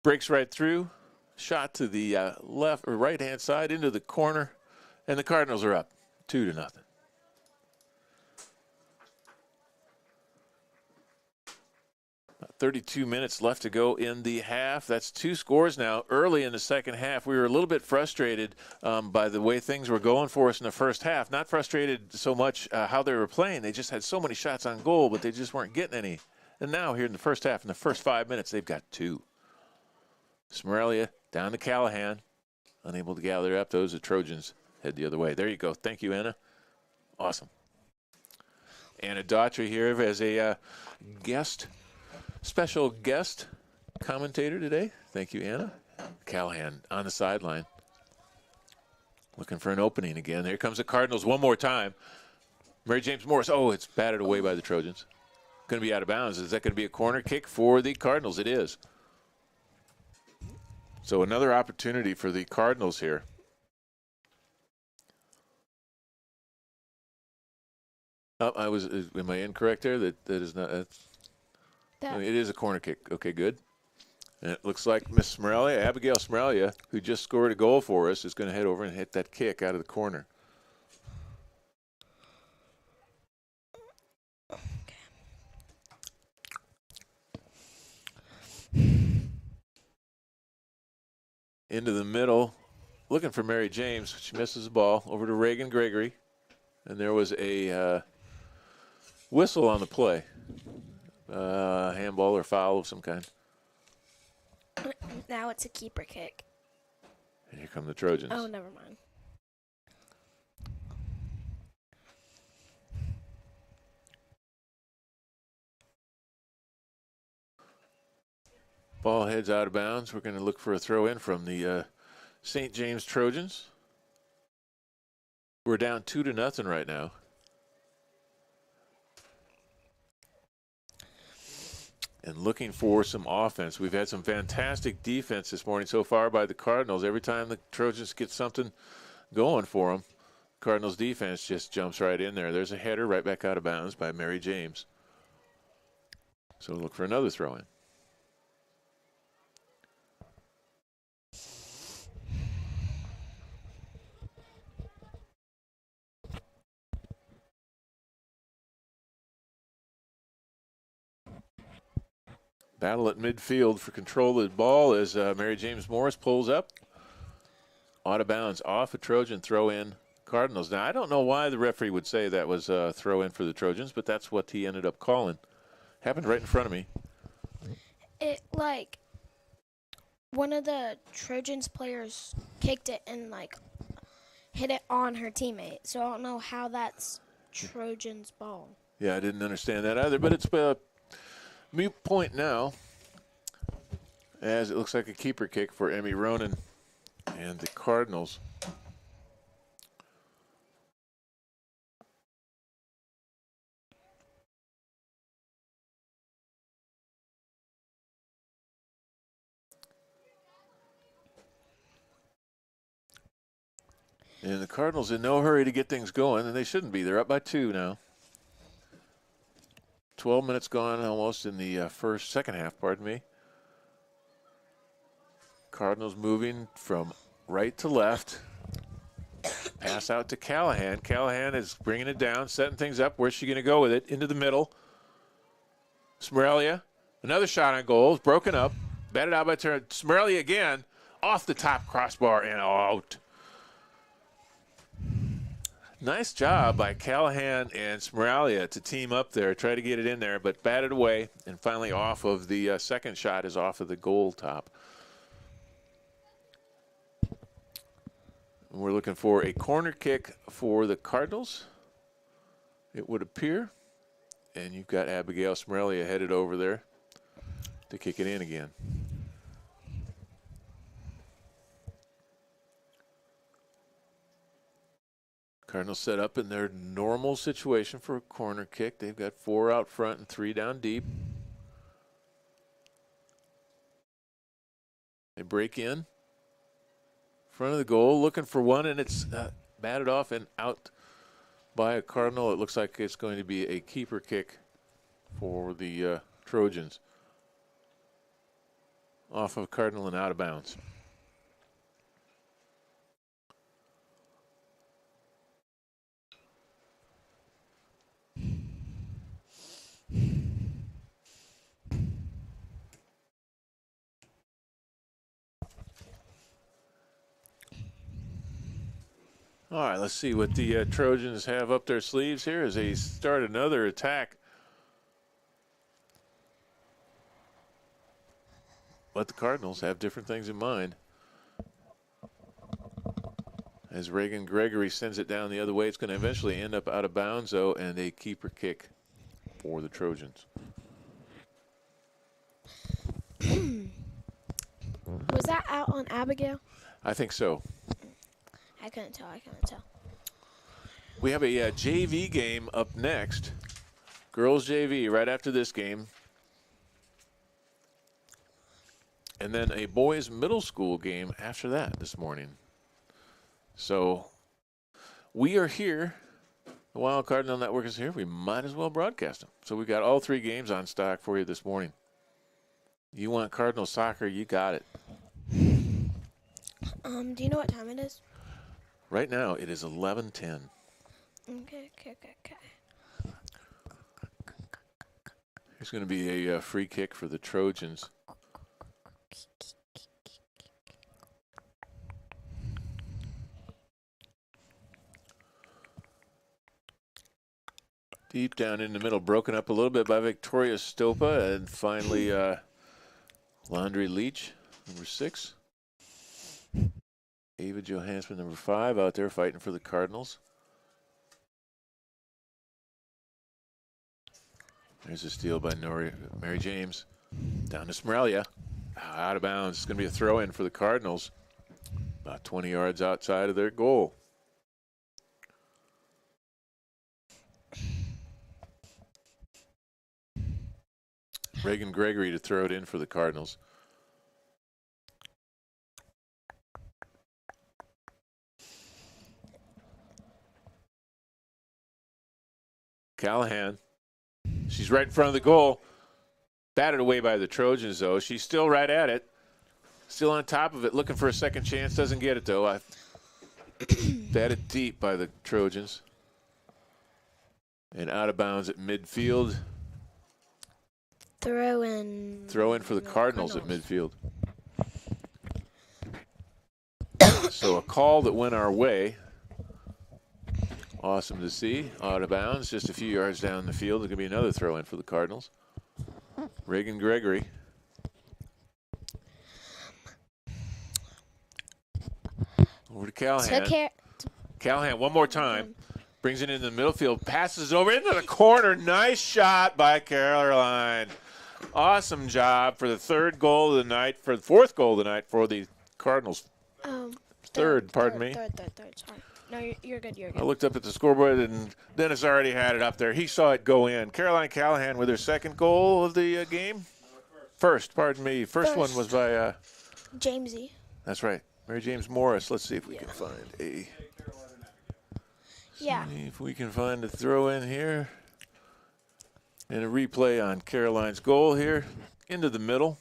Breaks right through. Shot to the left or right-hand side into the corner, and the Cardinals are up 2-0. 32 minutes left to go in the half. That's 2 scores now. Early in the second half, we were a little bit frustrated by the way things were going for us in the first half. Not frustrated so much how they were playing. They just had so many shots on goal, but they just weren't getting any. And now here in the first half, in the first 5 minutes, they've got 2. Smorelia down to Callahan. Unable to gather up. Those are Trojans. Head the other way. There you go. Thank you, Anna. Awesome. Anna Daughtry here as a special guest commentator today. Thank you, Anna. Callahan on the sideline. Looking for an opening again. Here comes the Cardinals one more time. Mary James Morris. Oh, it's batted away by the Trojans. Going to be out of bounds. Is that going to be a corner kick for the Cardinals? It is. So another opportunity for the Cardinals here. Oh, am I incorrect there? That is not. I mean, it is a corner kick. Okay, good. And it looks like Miss Smorelia, Abigail Smorelia, who just scored a goal for us, is going to head over and hit that kick out of the corner. Into the middle, looking for Mary James. She misses the ball. Over to Reagan Gregory. And there was a whistle on the play. Handball or foul of some kind. Now it's a keeper kick. And here come the Trojans. Oh, never mind. Ball heads out of bounds. We're going to look for a throw in from the St. James Trojans. We're down 2-0 right now. And looking for some offense. We've had some fantastic defense this morning so far by the Cardinals. Every time the Trojans get something going for them, Cardinals defense just jumps right in there. There's a header right back out of bounds by Mary James. So look for another throw in. Battle at midfield for control of the ball as Mary James Morris pulls up. Out of bounds, off a Trojan, throw in Cardinals. Now, I don't know why the referee would say that was a throw in for the Trojans, but that's what he ended up calling. Happened right in front of me. It, like, one of the Trojans players kicked it and, like, hit it on her teammate. So I don't know how that's Trojans' ball. Yeah, I didn't understand that either, but it's a mute point now, as it looks like a keeper kick for Emmy Ronan and the Cardinals. And the Cardinals in no hurry to get things going, and they shouldn't be. They're up by 2 now. 12 minutes gone almost in the second half, pardon me. Cardinals moving from right to left. Pass out to Callahan. Callahan is bringing it down, setting things up. Where's she going to go with it? Into the middle. Smerelia, another shot on goal, broken up. Batted out by turn. Smerelia again, off the top crossbar and out. Nice job by Callahan and Smerelia to team up there, try to get it in there, but batted away, and finally off of the second shot is off of the goal top. And we're looking for a corner kick for the Cardinals, it would appear. And you've got Abigail Smerelia headed over there to kick it in again. Cardinals set up in their normal situation for a corner kick. They've got 4 out front and 3 down deep. They break in front of the goal, looking for one, and it's batted off and out by a Cardinal. It looks like it's going to be a keeper kick for the Trojans. Off of Cardinal and out of bounds. All right, let's see what the Trojans have up their sleeves here as they start another attack. But the Cardinals have different things in mind. As Reagan Gregory sends it down the other way, it's going to eventually end up out of bounds, though, and a keeper kick for the Trojans. Was that out on Abigail? I think so. I couldn't tell. We have a JV game up next. Girls JV right after this game. And then a boys middle school game after that this morning. So we are here. The Wild Cardinal Network is here. We might as well broadcast them. So we've got all 3 games on stock for you this morning. You want Cardinal soccer, you got it. Do you know what time it is? Right now, it is 11:10. Okay. There's going to be a free kick for the Trojans. Deep down in the middle, broken up a little bit by Victoria Stopa, and finally Laundry Leach, number 6. Ava Johansson, number 5, out there fighting for the Cardinals. There's a steal by Mary James. Down to Smerelia. Out of bounds. It's going to be a throw in for the Cardinals. About 20 yards outside of their goal. Reagan Gregory to throw it in for the Cardinals. Callahan. She's right in front of the goal. Batted away by the Trojans, though. She's still right at it. Still on top of it, looking for a second chance. Doesn't get it, though. Batted deep by the Trojans. And out of bounds at midfield. Throw in For the Cardinals at midfield. So a call that went our way. Awesome to see. Out of bounds, just a few yards down the field. There's going to be another throw in for the Cardinals. Reagan Gregory. Over to Callahan. Callahan one more time. Brings it into the middle field. Passes over into the corner. Nice shot by Caroline. Awesome job for the third goal of the night, for the fourth goal of the night for the Cardinals. Third, pardon me. Third, sorry. No, you're good, I looked up at the scoreboard, and Dennis already had it up there. He saw it go in. Caroline Callahan with her second goal of the game. First, pardon me. First one was by Jamesy. That's right. Mary James Morris. Let's see if we can find a... Yeah. See if we can find a throw in here. And a replay on Caroline's goal here. Into the middle.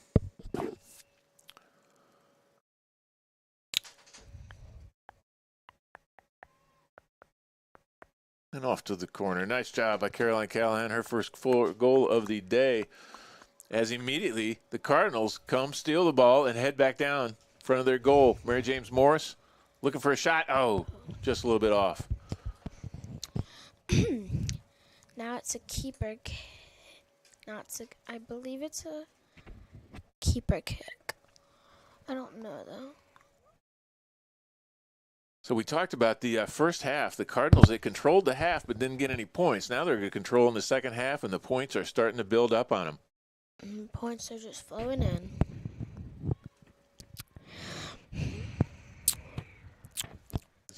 And off to the corner. Nice job by Caroline Callahan. Her first full goal of the day. As immediately the Cardinals come, steal the ball, and head back down in front of their goal. Mary James Morris looking for a shot. Oh, just a little bit off. Now it's a keeper. I believe it's a keeper kick. I don't know, though. So we talked about the first half. The Cardinals, they controlled the half but didn't get any points. Now they're controlling the second half, and the points are starting to build up on them. Points are just flowing in.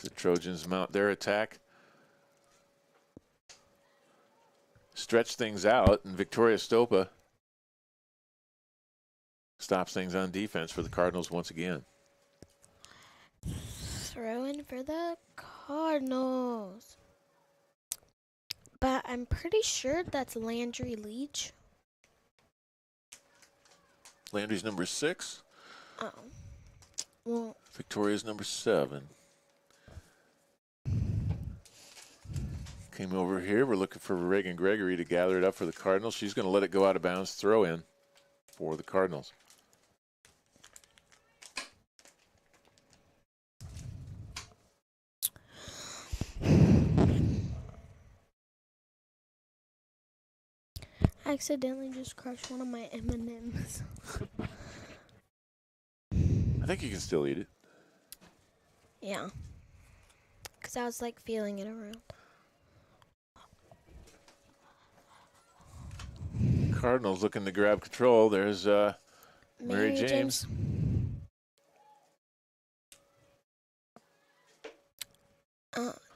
The Trojans mount their attack. Stretch things out, and Victoria Stopa stops things on defense for the Cardinals once again. Throw in for the Cardinals. But I'm pretty sure that's Landry Leach. Landry's number 6. Oh. Well, Victoria's number 7. Came over here. We're looking for Reagan Gregory to gather it up for the Cardinals. She's going to let it go out of bounds. Throw in for the Cardinals. I accidentally just crushed one of my M&Ms. I think you can still eat it. Yeah. Because I was like feeling it around. Cardinals looking to grab control. There's Mary James.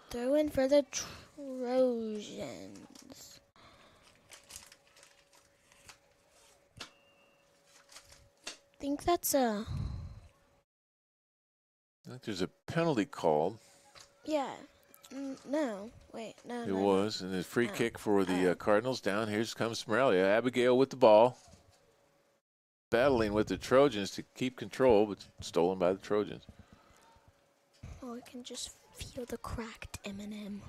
Throw in for the Trojans. I think that's I think there's a penalty called. Yeah. No. Wait. No. It was. And a free kick for the Cardinals. Down here comes Morelia. Abigail with the ball. Battling with the Trojans to keep control, but stolen by the Trojans. Oh, I can just feel the cracked M&M.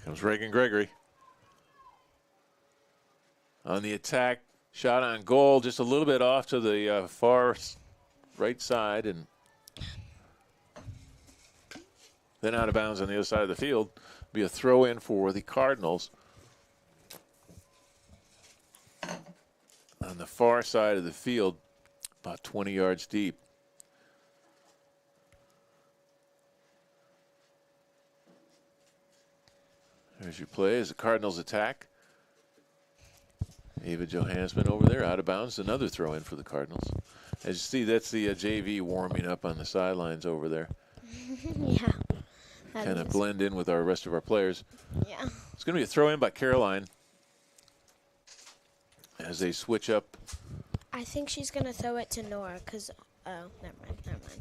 Comes Reagan Gregory. On the attack. Shot on goal. Just a little bit off to the far right side. And then out of bounds on the other side of the field. Be a throw in for the Cardinals. On the far side of the field, about 20 yards deep. There's your play as the Cardinals attack. Ava Johansson over there, out of bounds. Another throw in for the Cardinals. As you see, that's the JV warming up on the sidelines over there. Yeah. Kind of blend in with our rest of our players. Yeah. It's going to be a throw in by Caroline as they switch up. I think she's going to throw it to Nora because, oh, never mind.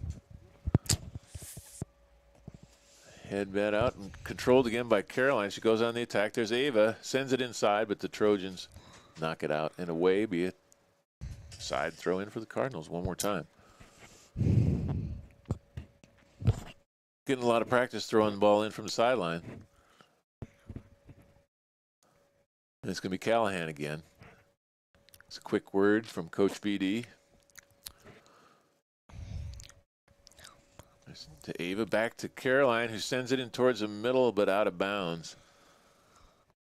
Head bat out and controlled again by Caroline. She goes on the attack. There's Ava, sends it inside, but the Trojans knock it out and away. Be it side throw in for the Cardinals one more time. Getting a lot of practice throwing the ball in from the sideline. And it's going to be Callahan again. It's a quick word from Coach BD. To Ava, back to Caroline, who sends it in towards the middle, but out of bounds.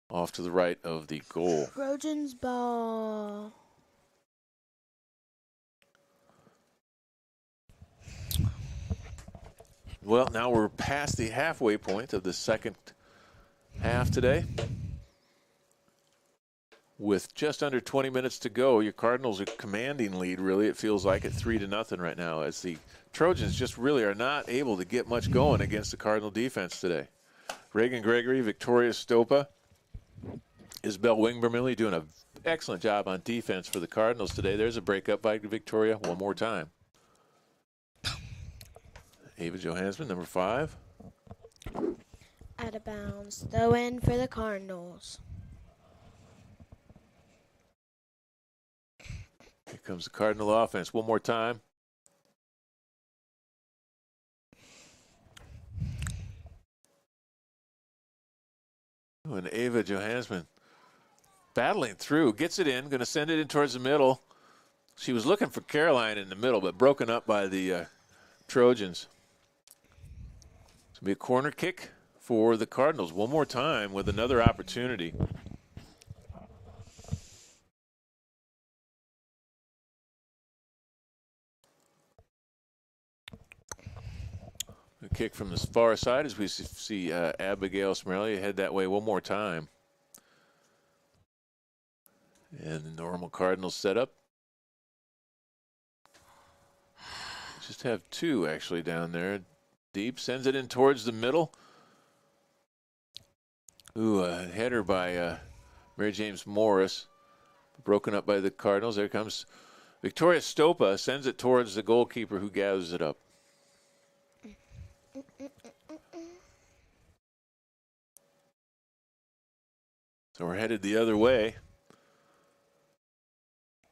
Off to the right of the goal. Trojans ball. Well, now we're past the halfway point of the second half today. With just under 20 minutes to go, your Cardinals are commanding lead, really. It feels like at 3-0 right now, as the Trojans just really are not able to get much going against the Cardinal defense today. Reagan Gregory, Victoria Stopa, Isabel Wingbermilli doing an excellent job on defense for the Cardinals today. There's a breakup by Victoria one more time. Ava Johansson, number 5. Out of bounds. Throw in for the Cardinals. Here comes the Cardinal offense one more time. And Ava Johansson battling through, gets it in, going to send it in towards the middle. She was looking for Caroline in the middle, but broken up by the Trojans. It's going to be a corner kick for the Cardinals one more time with another opportunity. A kick from the far side as we see Abigail Smerlia head that way one more time. And the normal Cardinals setup. Just have 2 actually down there. Deep, sends it in towards the middle. Ooh, a header by Mary James Morris. Broken up by the Cardinals. There comes Victoria Stopa, sends it towards the goalkeeper who gathers it up. So we're headed the other way.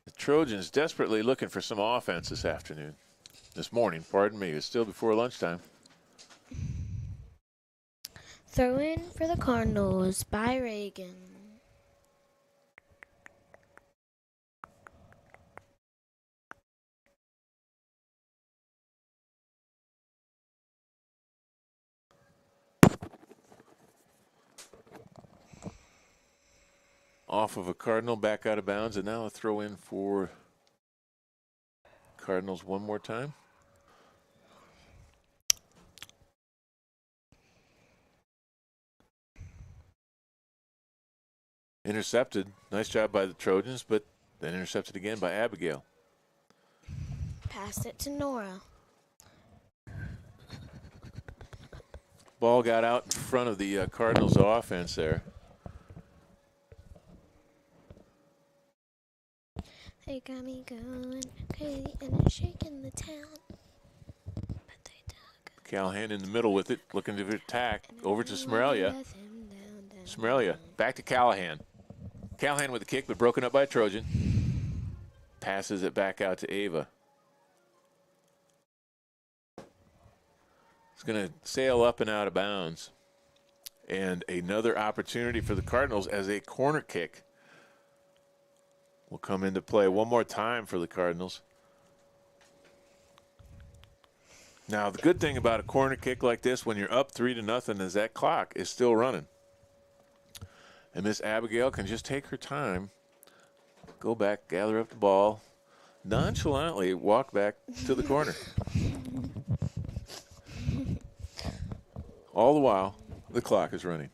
The Trojans desperately looking for some offense this morning, pardon me. It's still before lunchtime. Throw in for the Cardinals by Reagan. Off of a Cardinal, back out of bounds, and now a throw in for Cardinals one more time. Intercepted. Nice job by the Trojans, but then intercepted again by Abigail. Passed it to Nora. Ball got out in front of the Cardinals offense there. They got me going crazy and shaking the town. But they dug. Callahan in the middle with it, looking to attack. Over to Smerlia. Smerlia, back to Callahan. Callahan with the kick, but broken up by Trojan. Passes it back out to Ava. It's going to sail up and out of bounds. And another opportunity for the Cardinals as a corner kick will come into play one more time for the Cardinals. Now, the good thing about a corner kick like this, when you're up 3-0, is that clock is still running. And Miss Abigail can just take her time, go back, gather up the ball, nonchalantly walk back to the corner. All the while, the clock is running.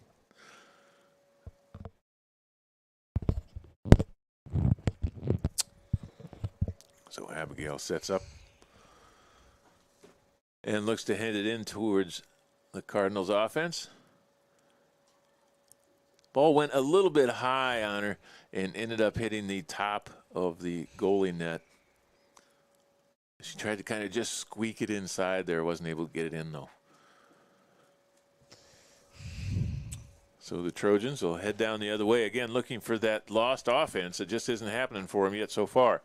Abigail sets up and looks to hand it in towards the Cardinals offense. Ball went a little bit high on her and ended up hitting the top of the goalie net. She tried to kind of just squeak it inside there. Wasn't able to get it in, though. So the Trojans will head down the other way. Again, looking for that lost offense. It just isn't happening for them yet so far,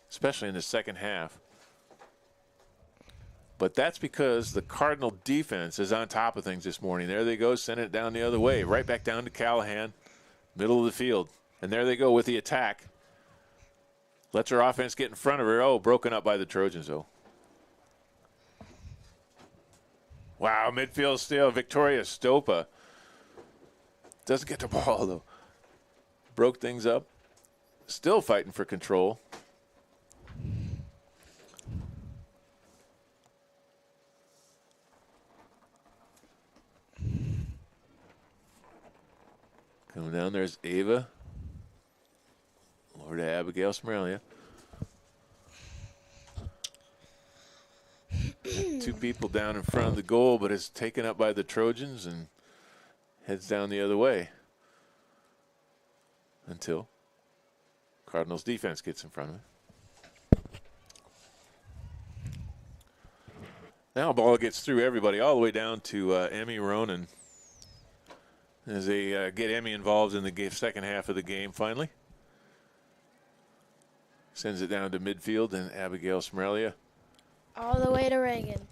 especially in the second half. But that's because the Cardinal defense is on top of things this morning. There they go, sending it down the other way, right back down to Callahan, middle of the field. And there they go with the attack. Lets her offense get in front of her. Oh, broken up by the Trojans, though. Wow, midfield steal. Victoria Stopa doesn't get the ball, though. Broke things up. Still fighting for control. Coming down, there's Ava. Over to Abigail Smerelia. Two people down in front of the goal, but it's taken up by the Trojans and heads down the other way until Cardinals defense gets in front of it. Now ball gets through everybody all the way down to Emmy Ronan as they get Emmy involved in the second half of the game finally. Sends it down to midfield, and Abigail Smerelia. All the way to Reagan.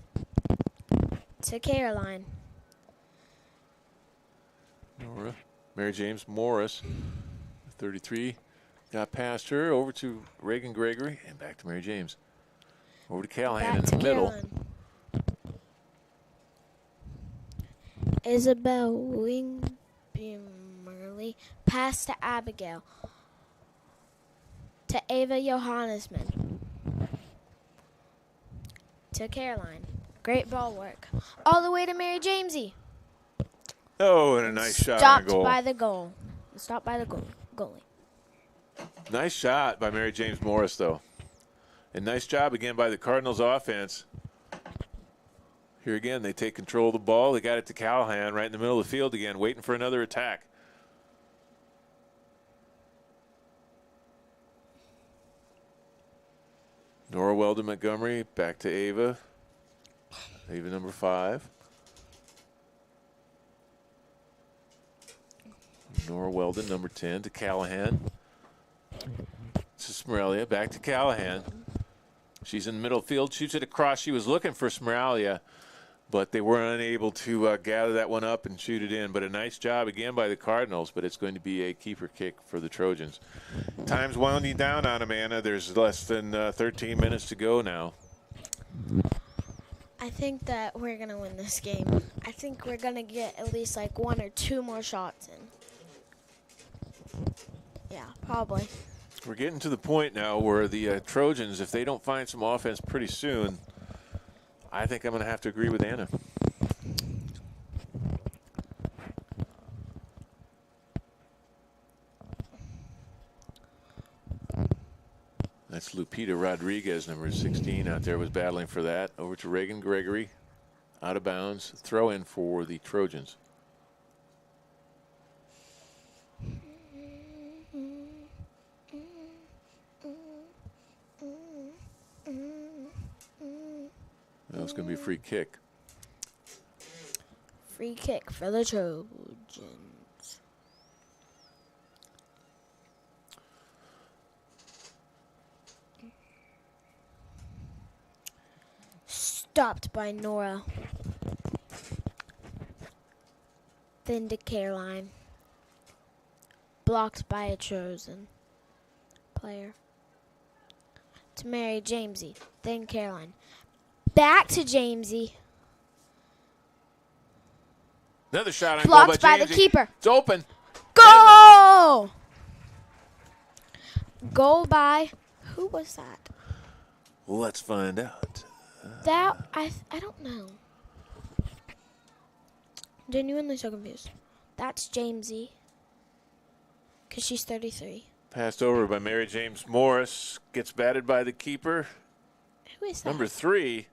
To Caroline. Nora. Mary James Morris, 33. Got past her, over to Reagan Gregory, and back to Mary James. Over to Callahan in the middle. Caroline. Isabel Wingberly. Pass to Abigail. To Ava Johannesman. To Caroline. Great ball work. All the way to Mary Jamesy. Oh, and a nice shot on Stopped goal. by the goal. Stopped by the goalie. Nice shot by Mary James Morris, though. And nice job again by the Cardinals offense. Here again, they take control of the ball. They got it to Callahan right in the middle of the field again, waiting for another attack. Nora Weldon Montgomery back to Ava. Ava number 5. Nora Weldon number 10 to Callahan. To Smerelia, back to Callahan. She's in the middle field, shoots it across. She was looking for Smerelia, but they were unable to gather that one up and shoot it in. But a nice job again by the Cardinals, but it's going to be a keeper kick for the Trojans. Time's winding down on them, Anna. There's less than 13 minutes to go now. I think that we're going to win this game. I think we're going to get at least like 1 or 2 more shots in. Yeah, probably. We're getting to the point now where the Trojans, if they don't find some offense pretty soon, I think I'm going to have to agree with Anna. That's Lupita Rodriguez, number 16, out there was battling for that. Over to Reagan Gregory, out of bounds. Throw in for the Trojans. That was going to be a free kick. Free kick for the Trojans. Stopped by Nora. Then to Caroline. Blocked by a Trojan player. To Mary Jamesy. Then Caroline. Back to Jamesy. Another shot on goal Blocked by the Jamesy. keeper. It's open. Goal! Goal by, who was that? Let's find out. That, I don't know. Genuinely so confused. That's Jamesy. Because she's 33. Passed over by Mary James Morris. Gets batted by the keeper. Who is that? Number 3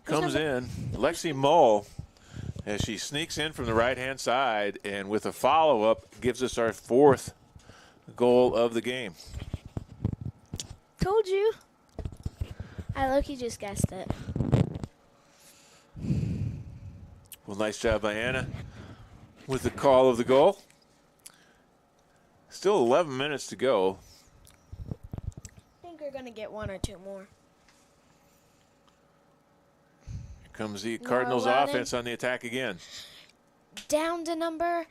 comes in. Lexi Mull, as she sneaks in from the right-hand side, and with a follow-up gives us our 4th goal of the game. Told you. I low-key just guessed it. Well, nice job by Anna with the call of the goal. Still 11 minutes to go. I think we're going to get 1 or 2 more. Here comes the Cardinals offense on the attack again. Down to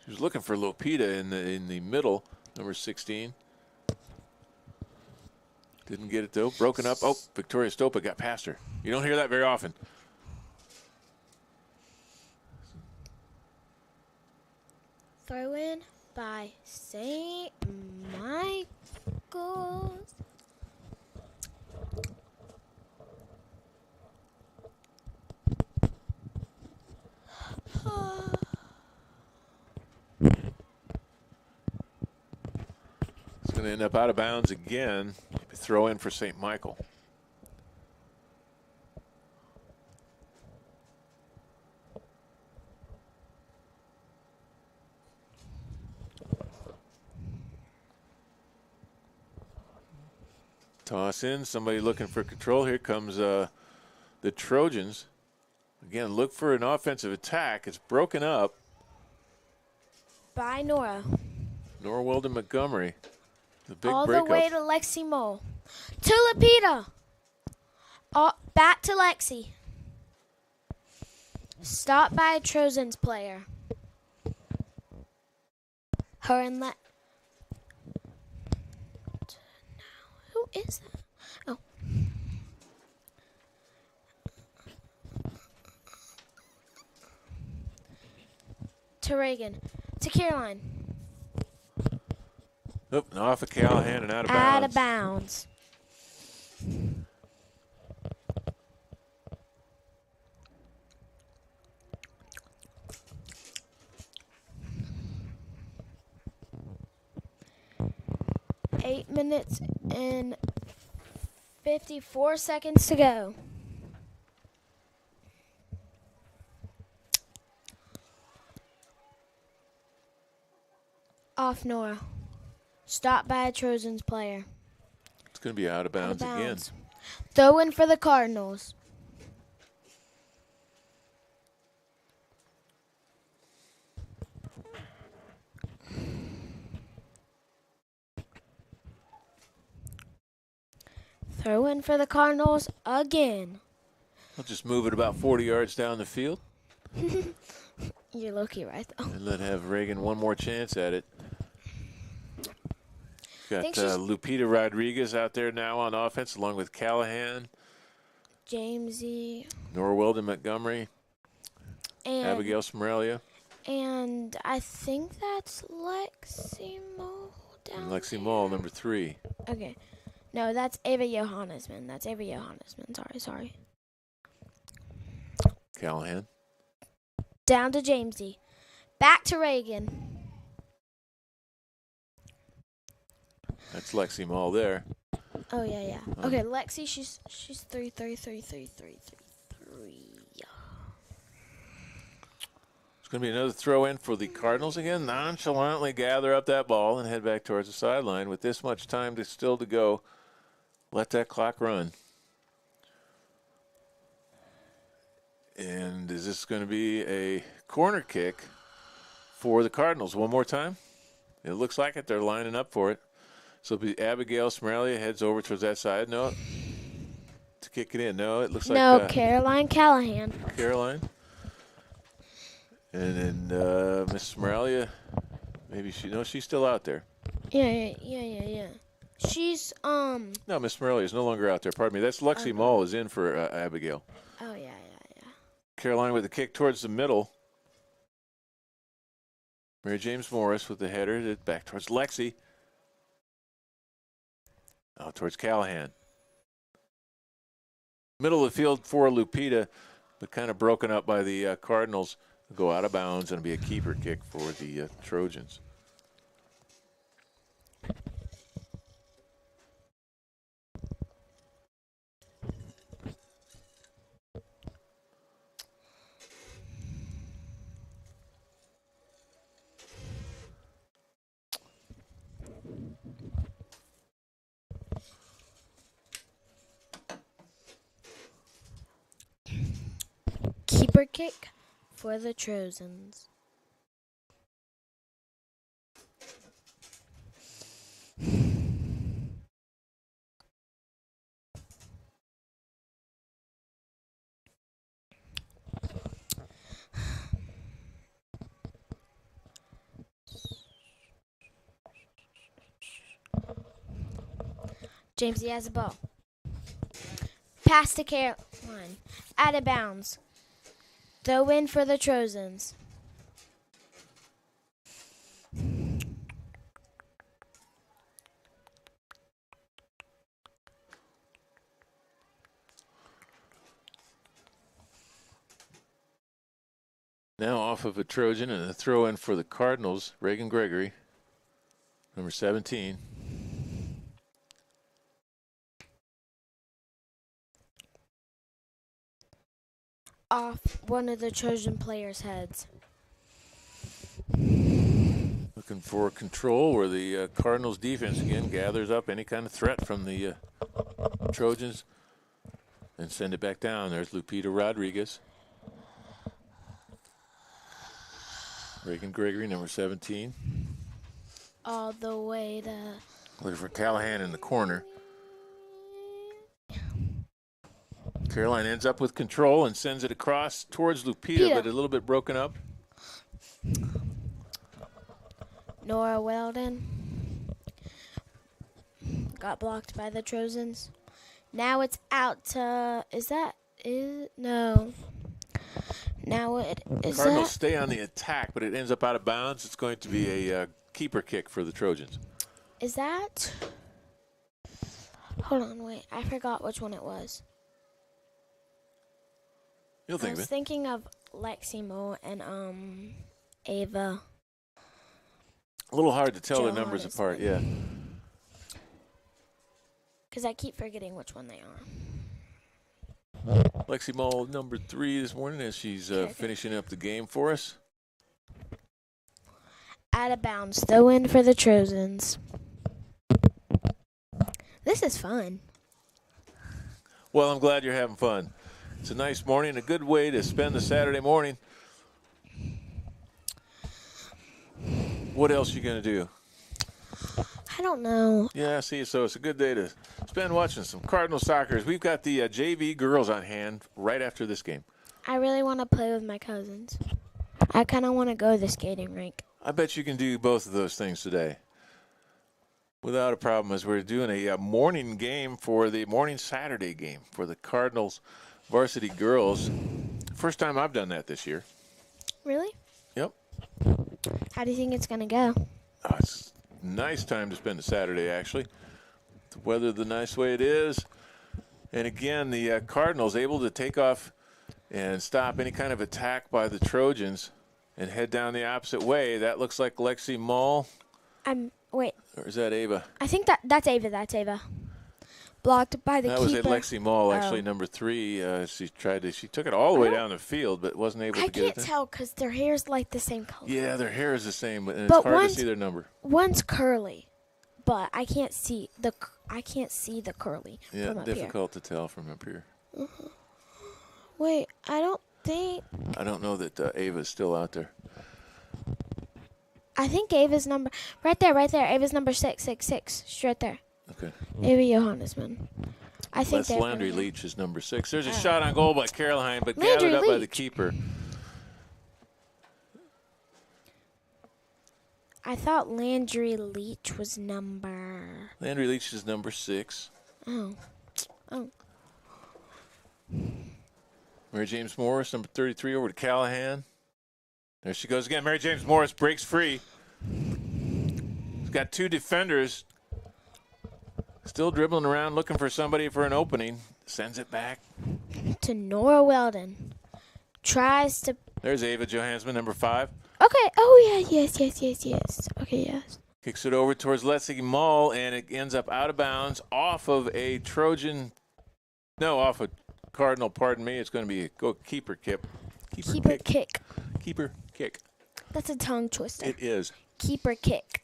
She was looking for Lopita in the middle, number 16. Didn't get it though. Broken up. Oh, Victoria Stopa got past her. You don't hear that very often. throw in by St. Michael's. It's going to end up out of bounds again. Throw in for St. Michael. Toss in, somebody looking for control. Here comes the Trojans. Again, look for an offensive attack. It's broken up. By Nora. Nora Weldon Montgomery. The big All breakup. the way to Lexi Mole. To Lupita. Back to Lexi. Stopped by a Trojans player. Her and Who is that? Oh. To Reagan. To Caroline. Oop, and off of Callahan and out of bounds. Out of bounds. Eight minutes and 54 seconds to go. Off Nora. Stopped by a Trojans player. It's going to be out of bounds again. Throw in for the Cardinals. Throw in for the Cardinals again. I'll just move it about 40 yards down the field. You're lucky, right, though. And let have Reagan one more chance at it. Got Lupita Rodriguez out there now on offense, along with Callahan, Jamesy, Nora Weldon Montgomery, and Abigail Smorelia, and I think that's Lexi Mole down and Lexi there. Mull, number 3. Okay. No, that's Ava Johannesman. That's Ava Johannesman. Sorry. Callahan. Down to Jamesy. Back to Reagan. That's Lexi Mull there. Oh yeah. Okay, Lexi, she's 3. It's going to be another throw in for the Cardinals again. Nonchalantly gather up that ball and head back towards the sideline. With this much time still to go, let that clock run. And is this going to be a corner kick for the Cardinals one more time? It looks like it. They're lining up for it. So it'll be Abigail Smorelia heads over towards that side. No, to kick it in. No, it looks like Caroline Callahan. Caroline. And then Miss Smorelia, maybe she's still out there. Yeah. She's No, Miss Smorelia is no longer out there. Pardon me. That's Lexi Mull is in for Abigail. Oh yeah. Caroline with the kick towards the middle. Mary James Morris with the header back towards Lexi. Now towards Callahan. Middle of the field for Lupita, but kind of broken up by the Cardinals. Go out of bounds and be a keeper kick for the Trojans. keeper kick for the Trojans. Jamesy has the ball. Pass to Caroline. Out of bounds. Throw in for the Trojans. Now off of a Trojan and a throw in for the Cardinals. Reagan Gregory, number 17. Off one of the Trojan players' heads. Looking for control where the Cardinals defense again gathers up any kind of threat from the Trojans and send it back down. There's Lupita Rodriguez. Reagan Gregory, number 17. All the way to... Looking for Callahan in the corner. Caroline ends up with control and sends it across towards Lupita, but a little bit broken up. Nora Weldon got blocked by the Trojans. Now it's out to... No. Now it is Cardinals stay on the attack, but it ends up out of bounds. It's going to be a keeper kick for the Trojans. Is that... Hold on, wait. I forgot which one it was. You'll think I of was it. thinking of Lexi Mo and Ava. A little hard to tell the Johannes. numbers apart, yeah. Because I keep forgetting which one they are. Lexi Mull, number 3 this morning as she's Okay. finishing up the game for us. Out of bounds. Throw in for the Trojans. This is fun. Well, I'm glad you're having fun. It's a nice morning, a good way to spend the Saturday morning. What else you going to do? I don't know. Yeah, see, so it's a good day to spend watching some Cardinal soccer. We've got the JV girls on hand right after this game. I really want to play with my cousins. I kind of want to go to the skating rink. I bet you can do both of those things today without a problem, as we're doing a morning game for the morning Saturday game for the Cardinals varsity girls. First time I've done that this year. Really? Yep. How do you think it's going to go? Oh, it's a nice time to spend a Saturday, actually. The weather the nice way it is. And again, the Cardinals able to take off and stop any kind of attack by the Trojans and head down the opposite way. That looks like Lexi Mull. Wait. Or is that Ava? I think that's Ava. That's Ava. Blocked by the That keeper. was Lexi Mull, actually, number 3. She took it all the way down the field, but wasn't able to I get it can't there. tell because their hair's like the same color. Yeah, their hair is the same, but it's But hard to see their number. One's curly, but I can't see the curly Yeah, from up here. difficult to tell from up here. Wait, I don't think. I don't know that Ava's still out there. I think Ava's number right there. Ava's number 666. She's right there. Okay. Ava Johannesman. I think Les they're Landry further. Leach is number 6. There's a shot on goal by Caroline, but Landry gathered up by the Leach. keeper. I thought Landry Leach was number. Landry Leach is number 6. Oh. Mary James Morris, number 33, over to Callahan. There she goes again. Mary James Morris breaks free. She's got 2 defenders. Still dribbling around, looking for somebody for an opening. Sends it back. To Nora Weldon. Tries to. There's Ava Johansson, number 5. Okay. Oh, yeah. Yes. Okay, yes. Kicks it over towards Lexi Mull, and it ends up out of bounds off of a Trojan. No, off a Cardinal, pardon me. It's going to be a keeper kick. Keeper kick. Keeper kick. That's a tongue twister. It is. Keeper kick.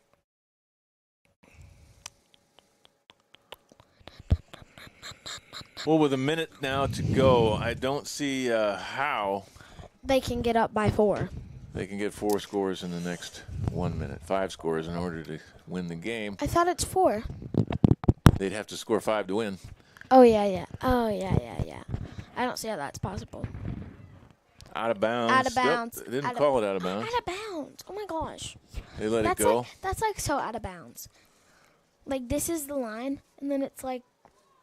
Well, with a minute now to go, I don't see how they can get up by 4. They can get 4 scores in the next 1 minute. 5 scores in order to win the game. I thought it's 4. They'd have to score 5 to win. Oh, yeah. I don't see how that's possible. Out of bounds. Out of bounds. They didn't call it out of bounds. Out of bounds. Oh, my gosh. They let it go. That's like so out of bounds. Like, this is the line, and then it's like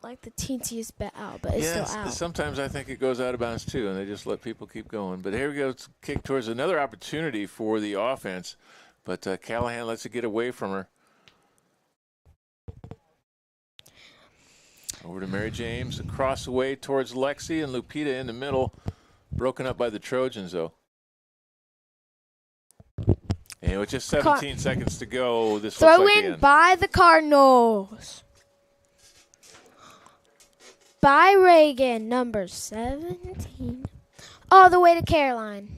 the teensiest bit out, but it's still out. Sometimes I think it goes out of bounds too, and they just let people keep going. But here we go. It's a kick towards another opportunity for the offense. But Callahan lets it get away from her. Over to Mary James, across the way towards Lexi, and Lupita in the middle. Broken up by the Trojans, though. And with just 17 seconds to go, this looks like the Throw in end. by the Cardinals. By Reagan, number 17. All the way to Caroline.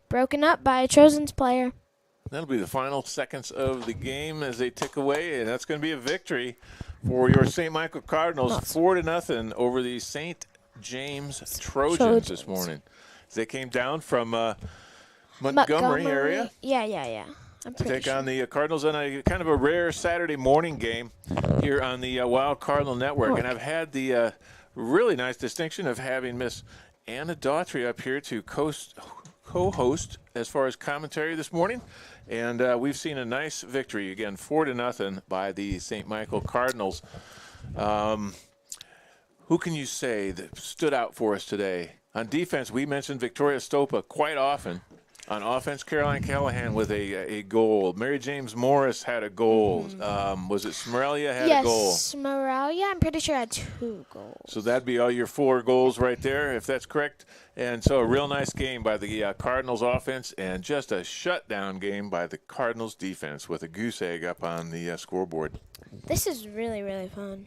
Broken up by a Trojans player. That'll be the final seconds of the game as they tick away, and that's going to be a victory for your St. Michael Cardinals, 4-0 over the St. James Trojans this morning. They came down from Montgomery area. Yeah. To take on the Cardinals on a kind of a rare Saturday morning game here on the Wild Cardinal Network. And I've had the really nice distinction of having Miss Anna Daughtry up here to co-host as far as commentary this morning. And we've seen a nice victory, again, 4-0 by the St. Michael Cardinals. Who can you say that stood out for us today? On defense, we mentioned Victoria Stopa quite often. On offense, Caroline Callahan with a goal. Mary James Morris had a goal. Was it Smerelia had a goal? Yes, Smerelia, I'm pretty sure had 2 goals. So that'd be all your 4 goals right there, if that's correct. And so a real nice game by the Cardinals offense, and just a shutdown game by the Cardinals defense with a goose egg up on the scoreboard. This is really, really fun.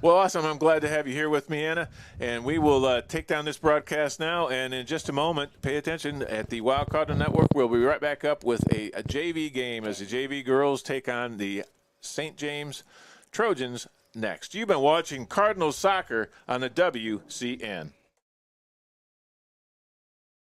Well, awesome. I'm glad to have you here with me, Anna. And we will take down this broadcast now. And in just a moment, pay attention at the Wild Cardinal Network. We'll be right back up with a JV game as the JV girls take on the St. James Trojans next. You've been watching Cardinals soccer on the WCN.